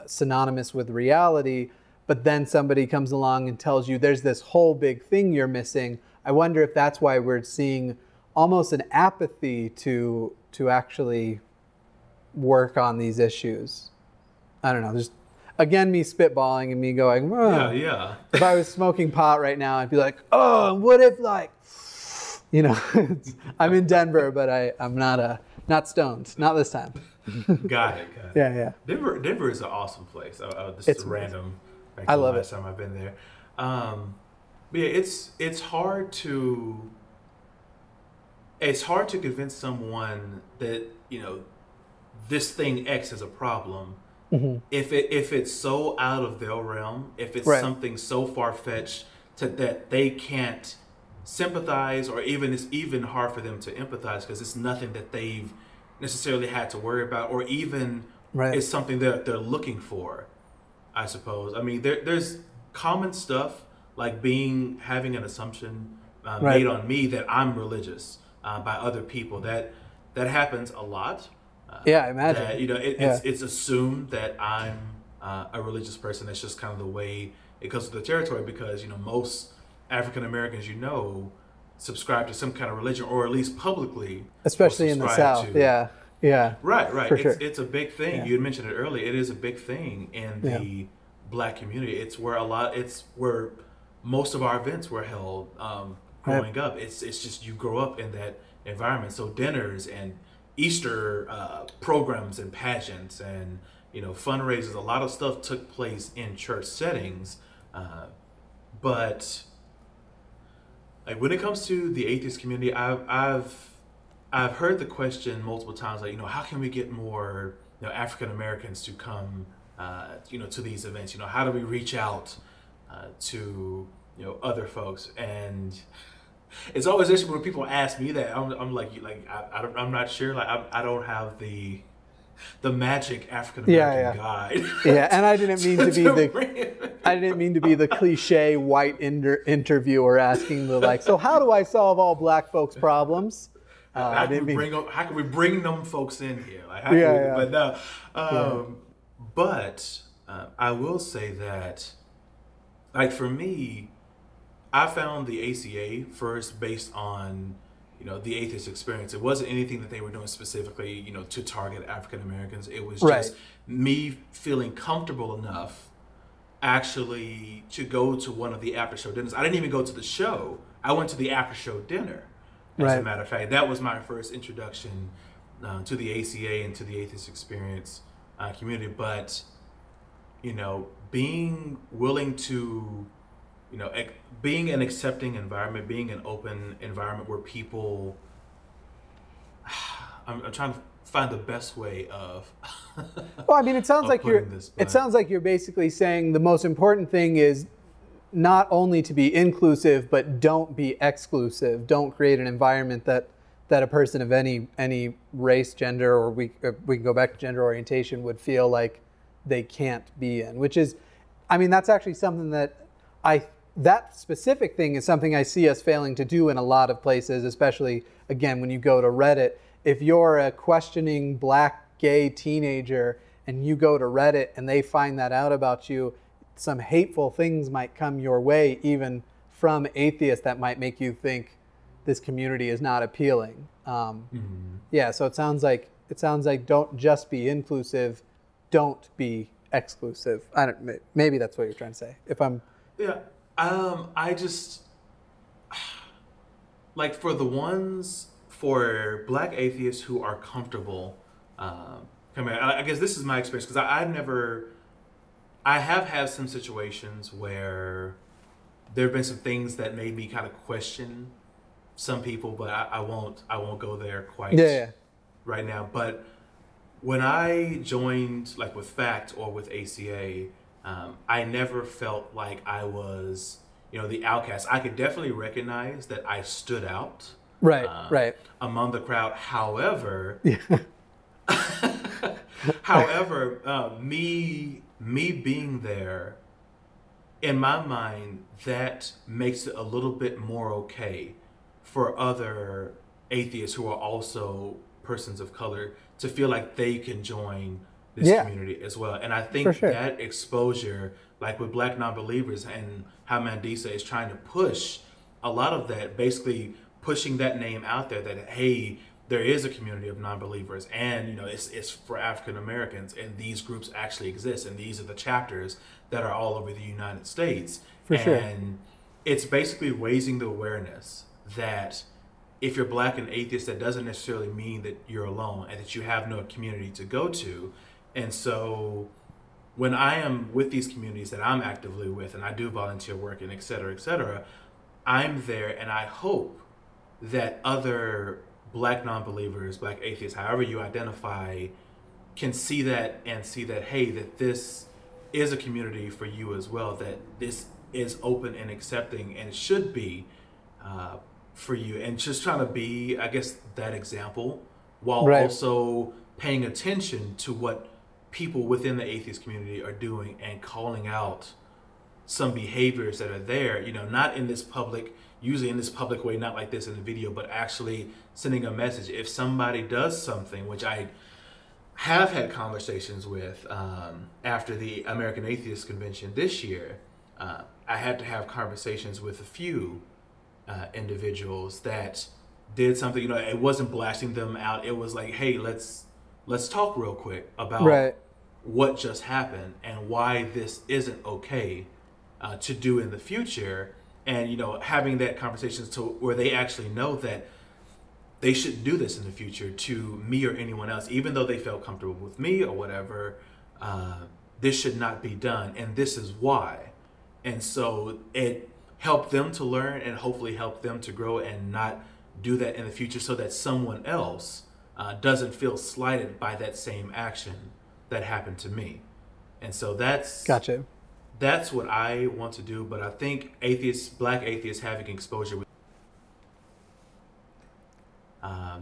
synonymous with reality, but then somebody comes along and tells you there's this whole big thing you're missing. I wonder if that's why we're seeing almost an apathy to actually work on these issues. I don't know. again, me spitballing and me going, Yeah, yeah. If I was smoking pot right now, I'd be like, oh, what if like, you know, I'm in Denver, but I'm not stoned, not this time. Got it. Yeah, yeah. Denver is an awesome place. This It's is random. I love it. Last time I've been there. But yeah, it's hard to convince someone that, you know, this thing X is a problem if it's so out of their realm, if it's something so far-fetched that they can't sympathize, or even it's even hard for them to empathize because it's nothing that they've necessarily had to worry about, or even it's something that they're looking for, I suppose. I mean, there's common stuff like having an assumption made on me that I'm religious by other people. That happens a lot. Yeah, I imagine. That, you know, it's assumed that I'm a religious person. That's just kind of the way it goes with the territory, because, you know, most African Americans, you know, subscribe to some kind of religion, or at least publicly. Especially in the South. Yeah. Right. For sure. It's a big thing. You had mentioned it earlier. It is a big thing in the Black community. It's where most of our events were held growing up. It's just you grow up in that environment. So dinners and Easter programs and pageants and, you know, fundraisers, a lot of stuff took place in church settings. But like when it comes to the atheist community, I've heard the question multiple times, like, you know, how can we get more, you know, African Americans to come, you know, to these events? You know, how do we reach out to, you know, other folks? And it's always interesting when people ask me that. I'm like I'm not sure. Like I don't have the magic African American guide. Yeah, and I didn't mean to be the cliche white interviewer asking the like, so how do I solve all Black folks' problems? How can we bring them folks in here? Like, but no. But I will say that, like, for me, I found the ACA first based on, you know, the atheist experience. It wasn't anything that they were doing specifically, you know, to target African Americans. It was just me feeling comfortable enough actually to go to one of the after show dinners. I didn't even go to the show. I went to the after show dinner. As a matter of fact, that was my first introduction to the ACA and to the atheist experience community. But, you know, being willing to, you know, being an accepting environment, being an open environment where people, I'm trying to find the best way of. Well, I mean, it sounds like you're basically saying the most important thing is not only to be inclusive, but don't be exclusive. Don't create an environment that a person of any race, gender, or we can go back to gender orientation, would feel like they can't be in. Which is, I mean, that's actually something that that specific thing is something I see us failing to do in a lot of places, especially, again, when you go to Reddit. If you're a questioning Black gay teenager and you go to Reddit and they find that out about you, some hateful things might come your way, even from atheists, that might make you think this community is not appealing. Yeah, so it sounds like don't just be inclusive, don't be exclusive. Maybe that's what you're trying to say. I just, like, for Black atheists who are comfortable coming out, I guess this is my experience, because I have had some situations where there have been some things that made me kind of question some people, but I won't go there quite right now. But when I joined, like, with F.A.C.T or with ACA, I never felt like I was, you know, the outcast. I could definitely recognize that I stood out among the crowd. However, me being there, in my mind, that makes it a little bit more okay for other atheists who are also persons of color to feel like they can join this community as well. And I think that exposure, like with Black non-believers, and how Mandisa is trying to push a lot of that, basically pushing that name out there, that, hey, there is a community of non-believers, and it's for African Americans, and these groups actually exist, and these are the chapters that are all over the United States. For sure. And it's basically raising the awareness that if you're Black and atheist, that doesn't necessarily mean that you're alone and that you have no community to go to. And so when I am with these communities that I'm actively with, and I do volunteer work and et cetera, I'm there, and I hope that other Black non-believers, Black atheists, however you identify, can see that and see that, hey, that this is a community for you as well, that this is open and accepting and should be for you, and just trying to be, I guess, that example, while also paying attention to what people within the atheist community are doing and calling out some behaviors that are there, not in this public, usually in this public way, not like this in the video, but actually sending a message. If somebody does something, which I have had conversations with after the American Atheist Convention this year, I had to have conversations with a few individuals that did something, it wasn't blasting them out. It was like, hey, let's talk real quick about what just happened and why this isn't okay to do in the future. And, having that conversation to where they actually know that they shouldn't do this in the future to me or anyone else, even though they felt comfortable with me or whatever, this should not be done. And this is why. And so it helped them to learn and hopefully help them to grow and not do that in the future, so that someone else doesn't feel slighted by that same action that happened to me. And so that's what I want to do. But I think Black atheists having exposure with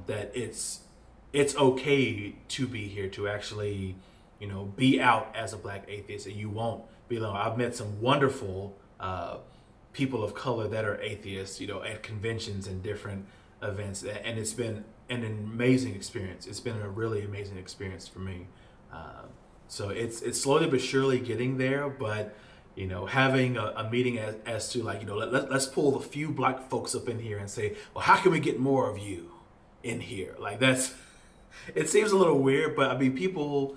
that it's okay to be here, to actually be out as a Black atheist, and you won't be alone. I've met some wonderful people of color that are atheists, at conventions and different events, and it's been an amazing experience. It's been a really amazing experience for me. So it's slowly but surely getting there, but having a meeting as to like, let's pull a few Black folks up in here and say, well, how can we get more of you in here? Like, it seems a little weird, but I mean, people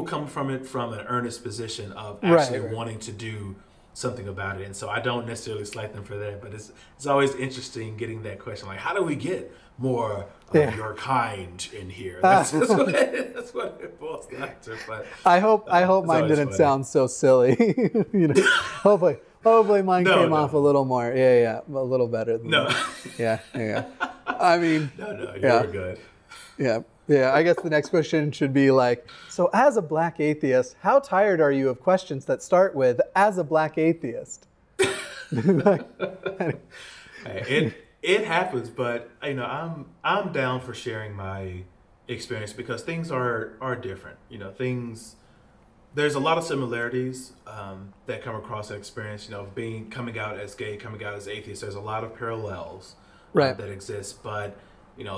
come from it from an earnest position of actually wanting to do something about it. And so I don't necessarily slight them for that, but it's always interesting getting that question, like, how do we get more of your kind in here? That's what it boils down to. But I hope mine didn't sound so silly. Hopefully mine came off a little more, a little better than that. I mean, you're good. Yeah, I guess the next question should be like, so as a Black atheist, how tired are you of questions that start with, as a Black atheist? It happens, but I'm down for sharing my experience, because things are different. There's a lot of similarities that come across that experience, coming out as gay, coming out as atheist. There's a lot of parallels that exist, but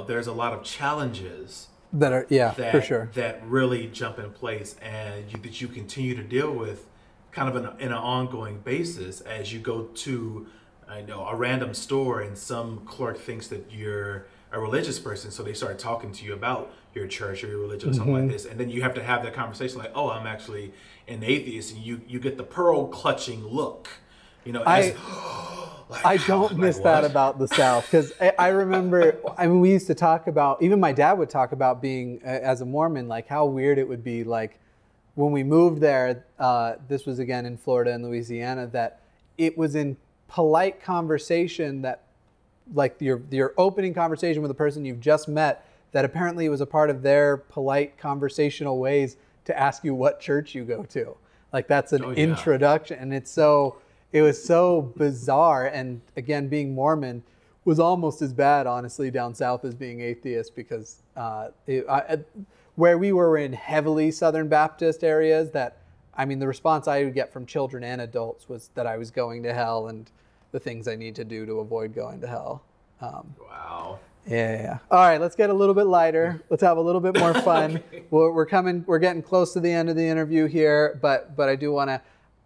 there's a lot of challenges that are for sure, that really jump in place, and that you continue to deal with kind of in an ongoing basis as you go to a random store, and some clerk thinks that you're a religious person, so they start talking to you about your church or your religion or something like this, and then you have to have that conversation like, oh, I'm actually an atheist, and you get the pearl clutching look, I don't miss that about the South, because I remember, we used to talk about, even my dad would talk about being, as a Mormon, like how weird it would be, like when we moved there, this was again in Florida and Louisiana, that it was in polite conversation that, like your opening conversation with a person you've just met, that apparently it was a part of their polite conversational ways to ask you what church you go to. Like that's an introduction, and it was so bizarre. And again, being Mormon was almost as bad, honestly, down south as being atheist, because where we were in heavily Southern Baptist areas, that, the response I would get from children and adults was that I was going to hell and the things I need to do to avoid going to hell. Wow. Yeah. All right, let's get a little bit lighter. Let's have a little bit more fun. Okay. We're getting close to the end of the interview here, but I do want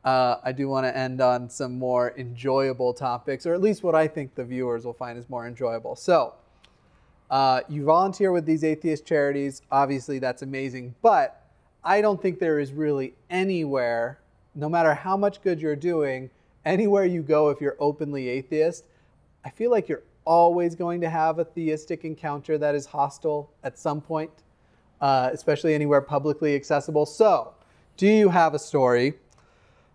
to end on some more enjoyable topics, or at least what I think the viewers will find is more enjoyable. So, You volunteer with these atheist charities. Obviously, that's amazing. But I don't think there is really anywhere, no matter how much good you're doing, anywhere you go if you're openly atheist, I feel like you're always going to have a theistic encounter that is hostile at some point, especially anywhere publicly accessible. So, do you have a story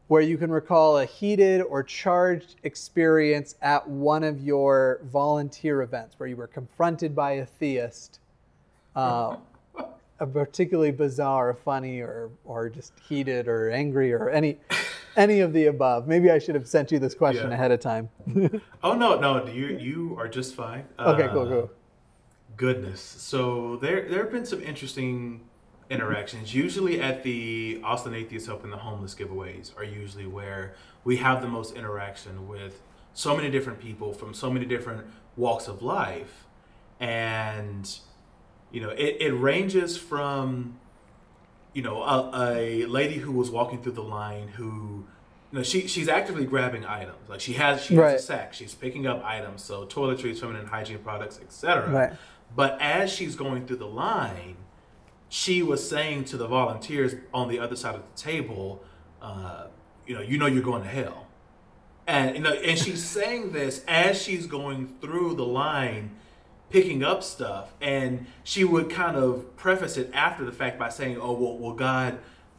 where you can recall a heated or charged experience at one of your volunteer events where you were confronted by a theist, a particularly bizarre, funny, or just heated or angry or any of the above? Maybe I should have sent you this question ahead of time. Oh, no, you are just fine. Okay, cool. Goodness. So there have been some interesting interactions. Usually at the Austin Atheist Helping the Homeless giveaways are usually where we have the most interaction with so many different people from so many different walks of life. And, you know, it ranges from, you know, a lady who was walking through the line who, you know, she's actively grabbing items. Like she has a sack. She's picking up items. So toiletries, feminine hygiene products, etc. Right. But as she's going through the line, she was saying to the volunteers on the other side of the table, you know you're going to hell. And, you know, and she's saying this as she's going through the line, picking up stuff. And she would kind of preface it after the fact by saying, oh, well, God,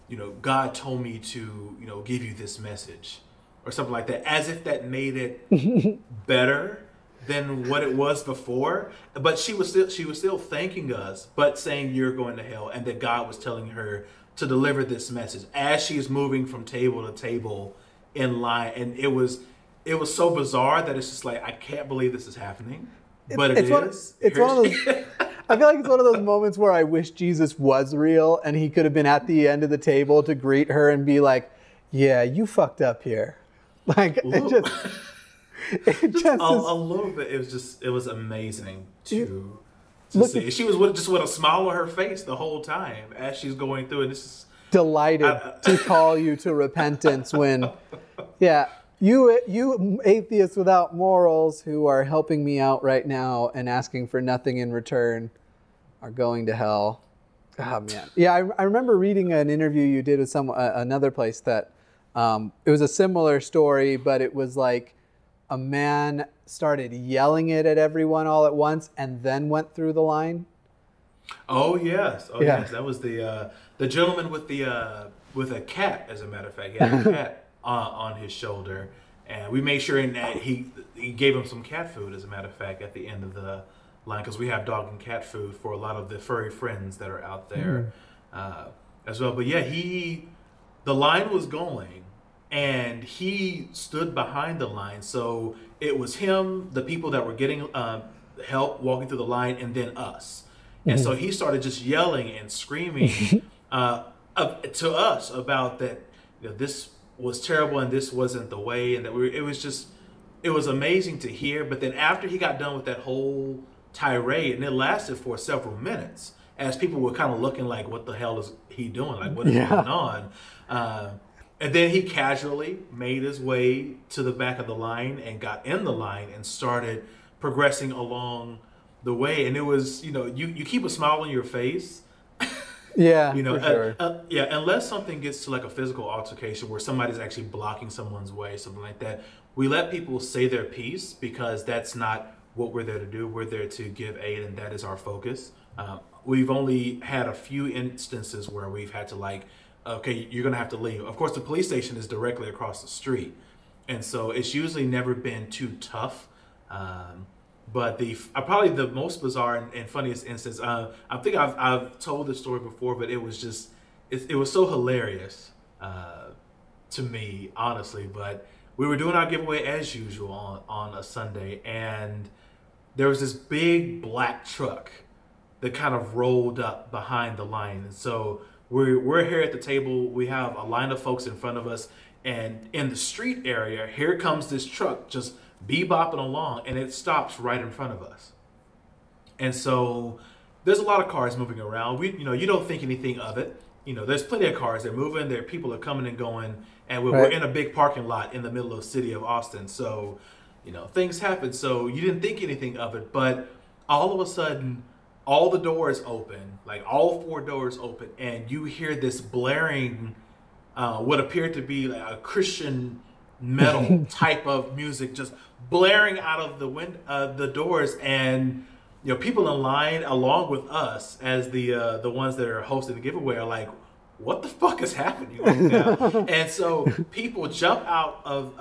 you know, God told me to, you know, give you this message or something like that, as if that made it better than what it was before. But she was still thanking us, but saying you're going to hell, and that God was telling her to deliver this message as she's moving from table to table in line. And it was so bizarre that it's just like, I can't believe this is happening. But it's one of those, I feel like it's one of those moments where I wish Jesus was real and he could have been at the end of the table to greet her and be like, yeah, you fucked up here. Like, it just a little bit. It was amazing to see. She was just with a smile on her face the whole time as she's going through, and this is delighted to call you to repentance when, you atheists without morals who are helping me out right now and asking for nothing in return are going to hell. Oh man, yeah. I remember reading an interview you did with another place that it was a similar story, but it was like a man started yelling it at everyone all at once and then went through the line. Oh yes, yes. That was the gentleman with a cat. As a matter of fact, he had a cat on his shoulder, and we made sure that he gave him some cat food. As a matter of fact, at the end of the line, because we have dog and cat food for a lot of the furry friends that are out there as well. But yeah, the line was going, and he stood behind the line. So it was him, the people that were getting help walking through the line, and then us. And so he started just yelling and screaming to us about that, you know, this was terrible and this wasn't the way, and that it was amazing to hear. But then after he got done with that whole tirade, and it lasted for several minutes, as people were kind of looking like, what the hell is he doing? Like, what is going on? And then he casually made his way to the back of the line and got in the line and started progressing along the way. And it was, you know, you keep a smile on your face. Yeah, you know, for sure. Unless something gets to like a physical altercation where somebody's actually blocking someone's way, something like that, we let people say their piece, because that's not what we're there to do. We're there to give aid, and that is our focus. We've only had a few instances where we've had to like, okay, you're gonna have to leave. Of course, the police station is directly across the street, and so it's usually never been too tough. But probably the most bizarre and funniest instance, I think I've told this story before, but it was just, it was so hilarious to me, honestly. But we were doing our giveaway as usual on a Sunday, and there was this big black truck that kind of rolled up behind the line. And so we're here at the table. We have a line of folks in front of us, and in the street area, here comes this truck just bebopping along, and it stops right in front of us. And so there's a lot of cars moving around. You don't think anything of it. You know, there's plenty of cars. They're moving. People are coming and going, and we're in a big parking lot in the middle of the city of Austin. So, you know, things happen. So you didn't think anything of it, but all of a sudden, all the doors open, like all 4 doors open, and you hear this blaring, what appeared to be like a Christian metal type of music just blaring out of the doors, and people in line along with us as the ones that are hosting the giveaway are like, what the fuck is happening right now? And so people jump out of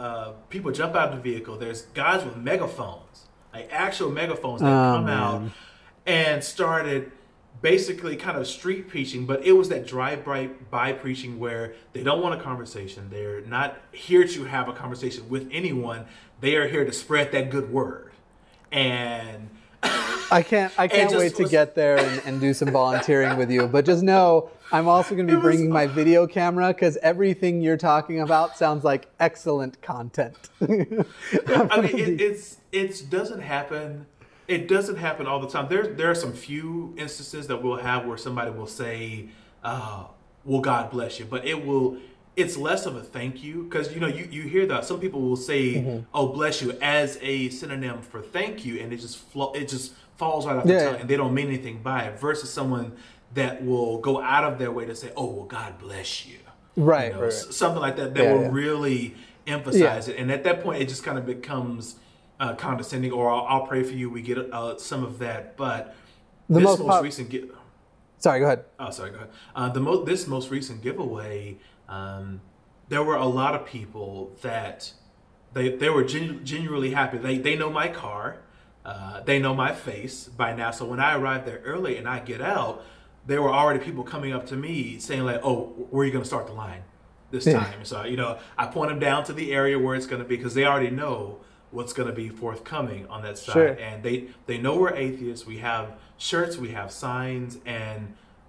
the vehicle. There's guys with megaphones, like actual megaphones that come out and started basically kind of street preaching, but it was that drive-by preaching where they don't want a conversation. They're not here to have a conversation with anyone. They are here to spread that good word. And I can't wait to get there and do some volunteering with you. But just know, I'm also going to be bringing my video camera because everything you're talking about sounds like excellent content. I mean, it doesn't happen. It doesn't happen all the time. There are some few instances that we'll have where somebody will say, well, God bless you. But it's less of a thank you, because you hear that some people will say, oh, bless you, as a synonym for thank you, and it just falls right off the tongue, and they don't mean anything by it, versus someone that will go out of their way to say, oh, well, God bless you. Right. Something like that will really emphasize it. And at that point, it just kind of becomes condescending, or I'll pray for you. We get some of that, but Sorry, go ahead. Oh, sorry, go ahead. This most recent giveaway, there were a lot of people that they were genuinely happy. They know my car, they know my face by now. So when I arrived there early and I get out, there were already people coming up to me saying like, "Oh, where are you going to start the line this time?" So I point them down to the area where it's going to be, because they already know what's going to be forthcoming on that side. Sure. And they know we're atheists. We have shirts, we have signs,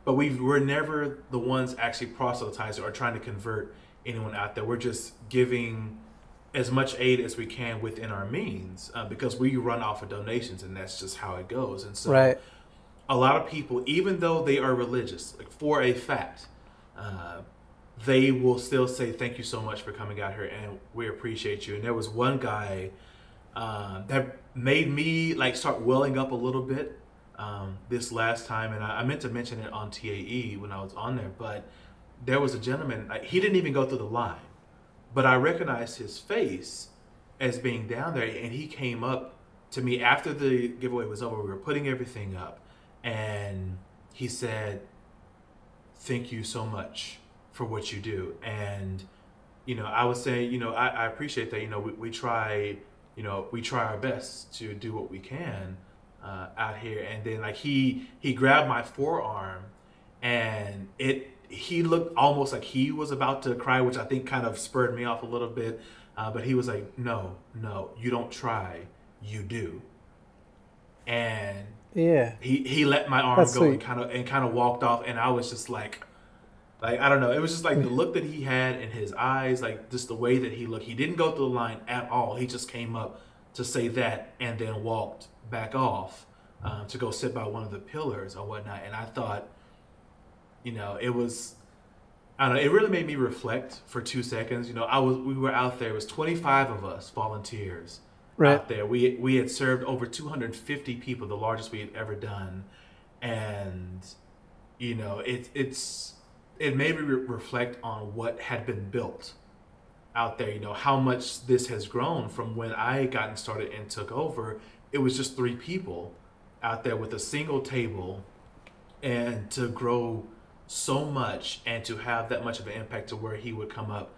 but we're never the ones actually proselytizing or trying to convert anyone out there. We're just giving as much aid as we can within our means, because we run off of donations, and that's just how it goes. And so a lot of people, even though they are religious, like for a fact, they will still say, thank you so much for coming out here, and we appreciate you. And there was one guy that made me like start welling up a little bit this last time, and I meant to mention it on TAE when I was on there, but there was a gentleman, he didn't even go through the line, but I recognized his face as being down there, and he came up to me after the giveaway was over. We were putting everything up, and he said, thank you so much for what you do. And I was saying, I appreciate that. We try our best to do what we can out here. And then like he grabbed my forearm, and he looked almost like he was about to cry, which I think kind of spurred me off a little bit. But he was like, no, you don't try, you do. And he let my arm go and kind of walked off, and I was just like I don't know, it was just like the look that he had in his eyes, like just the way that he looked. He didn't go through the line at all. He just came up to say that and then walked back off to go sit by one of the pillars or whatnot. And I thought, it was, I don't know, it really made me reflect for 2 seconds. We were out there, it was 25 of us volunteers out there. We had served over 250 people, the largest we had ever done. And, it made me reflect on what had been built out there, how much this has grown from when I had gotten started and took over. It was just 3 people out there with a single table, and to grow so much and to have that much of an impact to where he would come up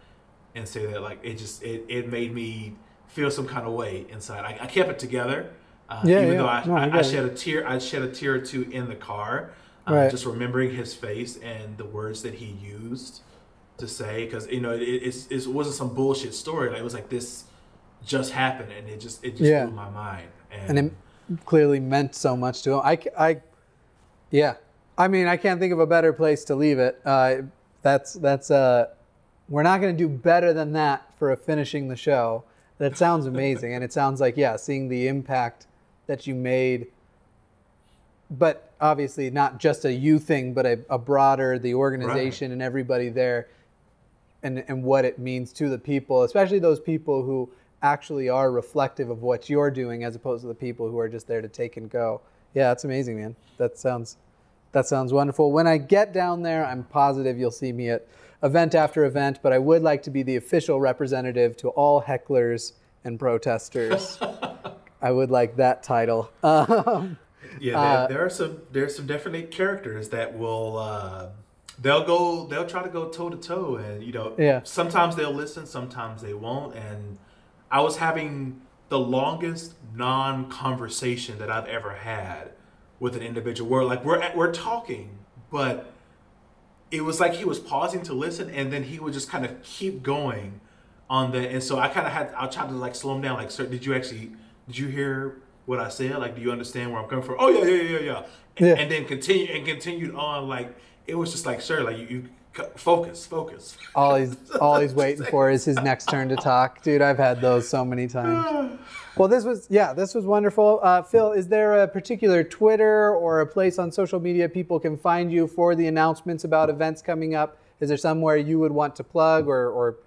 and say that, like, it made me feel some kind of way inside. I kept it together, even though I shed a tear or two in the car. Just remembering his face and the words that he used to say, because it wasn't some bullshit story. Like, it was like, this just happened, and it just blew my mind. And it clearly meant so much to him. I mean, I can't think of a better place to leave it. We're not going to do better than that for finishing the show. That sounds amazing, and it sounds like seeing the impact that you made. But obviously not just a you thing, but a broader, the organization and everybody there, and what it means to the people, especially those people who actually are reflective of what you're doing, as opposed to the people who are just there to take and go. Yeah, that's amazing, man. That sounds wonderful. When I get down there, I'm positive you'll see me at event after event, but I would like to be the official representative to all hecklers and protesters. I would like that title. Yeah, there's some definite characters that will they'll try to go toe to toe, and Yeah. sometimes they'll listen, sometimes they won't. And I was having the longest non-conversation that I've ever had with an individual where like we're talking, but it was like he was pausing to listen, and then he would just kind of keep going on that. And so I tried to like slow him down, like, sir, did you hear what I said? Like, do you understand where I'm coming from? Oh yeah. And then continued on. Like, it was just like, sir, like you focus. All he's waiting for is his next turn to talk. Dude, I've had those so many times. Well, this was wonderful. Phil, is there a particular Twitter or a place on social media people can find you for the announcements about events coming up? Is there somewhere you would want to plug, or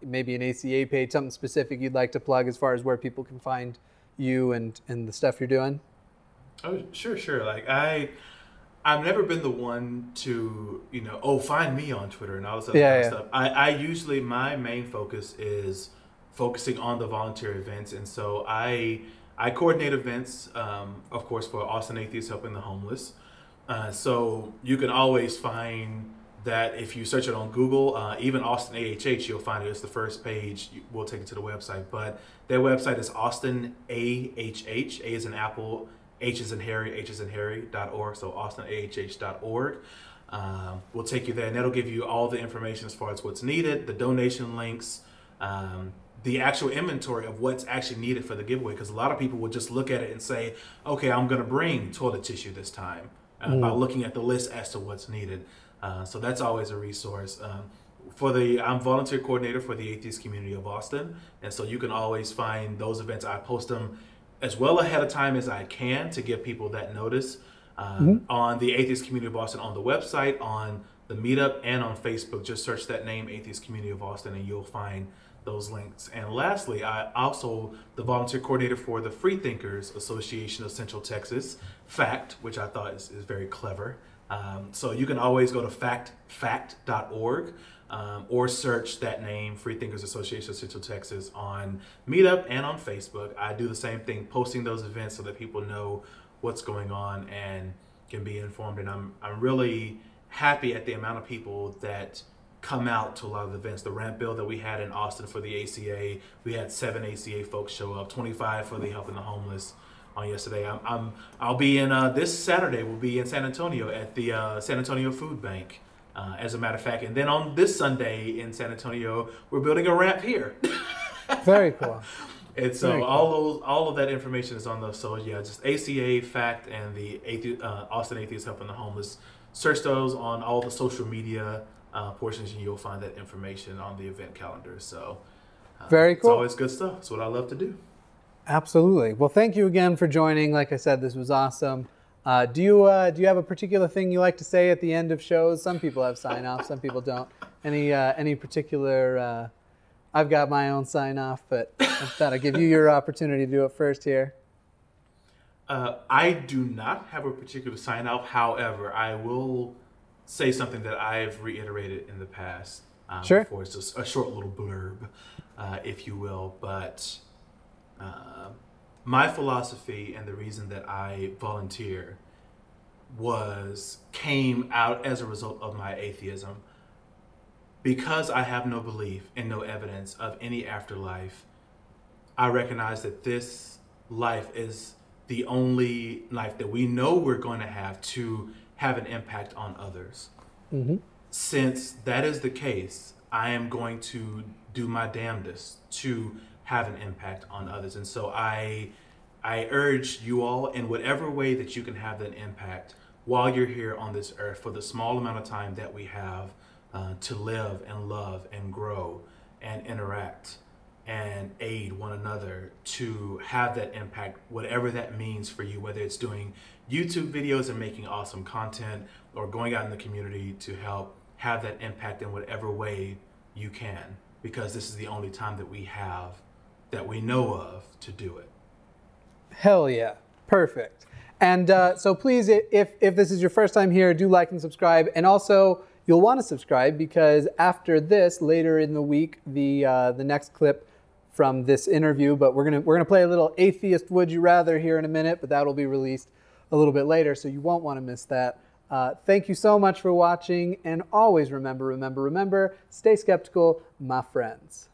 maybe an ACA page, something specific you'd like to plug as far as where people can find you and the stuff you're doing? Oh, sure. Like I've never been the one to, find me on Twitter and all this other kind of stuff. I usually, my main focus is focusing on the volunteer events. And so I coordinate events, of course, for Austin Atheists Helping the Homeless. So you can always find that if you search it on Google, even Austin AHH, you'll find it. It's the first page. We'll take it to the website. But their website is Austin AHH. A is in Apple, H is in Harry, H is in Harry.org. So austinahh.org. We'll take you there, and that'll give you all the information as far as what's needed, the donation links, the actual inventory of what's actually needed for the giveaway. Because a lot of people will just look at it and say, okay, I'm going to bring toilet tissue this time, by looking at the list as to what's needed. So that's always a resource. I'm volunteer coordinator for the Atheist Community of Austin, and so you can always find those events. I post them as well ahead of time as I can to give people that notice on the Atheist Community of Austin on the website, on the meetup, and on Facebook. Just search that name, Atheist Community of Austin, and you'll find those links. And lastly, I also the volunteer coordinator for the Freethinkers Association of Central Texas, F.A.C.T, which I thought is very clever. So you can always go to F.A.C.T.org or search that name, Freethinkers Association of Central Texas, on Meetup and on Facebook. I do the same thing, posting those events so that people know what's going on and can be informed. And I'm really happy at the amount of people that come out to a lot of the events. The ramp bill that we had in Austin for the ACA, we had 7 ACA folks show up, 25 for the Helping the Homeless on yesterday. I'll be in this Saturday. We'll be in San Antonio at the San Antonio Food Bank, as a matter of fact. And then on this Sunday in San Antonio, we're building a ramp here. Very cool. And so all of that information is on those. So yeah, just ACA, F.A.C.T, and the Austin Atheists Helping the Homeless. Search those on all the social media portions, and you'll find that information on the event calendar. So very cool. It's always good stuff. It's what I love to do. Absolutely. Well, thank you again for joining. Like I said, this was awesome. Do you have a particular thing you like to say at the end of shows? Some people have sign off, some people don't. Any particular? I've got my own sign off, but I thought I'd give you your opportunity to do it first here. I do not have a particular sign off. However, I will say something that I've reiterated in the past. Sure. Before. It's just a short little blurb, if you will, but. My philosophy and the reason that I volunteer came out as a result of my atheism. Because I have no belief and no evidence of any afterlife, I recognize that this life is the only life that we know we're going to have an impact on others. Mm-hmm. Since that is the case, I am going to do my damnedest to have an impact on others. And so I urge you all, in whatever way that you can have that impact while you're here on this earth for the small amount of time that we have to live and love and grow and interact and aid one another, to have that impact, whatever that means for you, whether it's doing YouTube videos and making awesome content, or going out in the community to help have that impact in whatever way you can, because this is the only time that we have, that we know of, to do it. Hell yeah. Perfect. And so please, if this is your first time here, do like and subscribe. And also, you'll want to subscribe because after this, later in the week, the next clip from this interview, but we're gonna play a little Atheist Would You Rather here in a minute, but that'll be released a little bit later, so you won't want to miss that. Thank you so much for watching, and always remember, stay skeptical, my friends.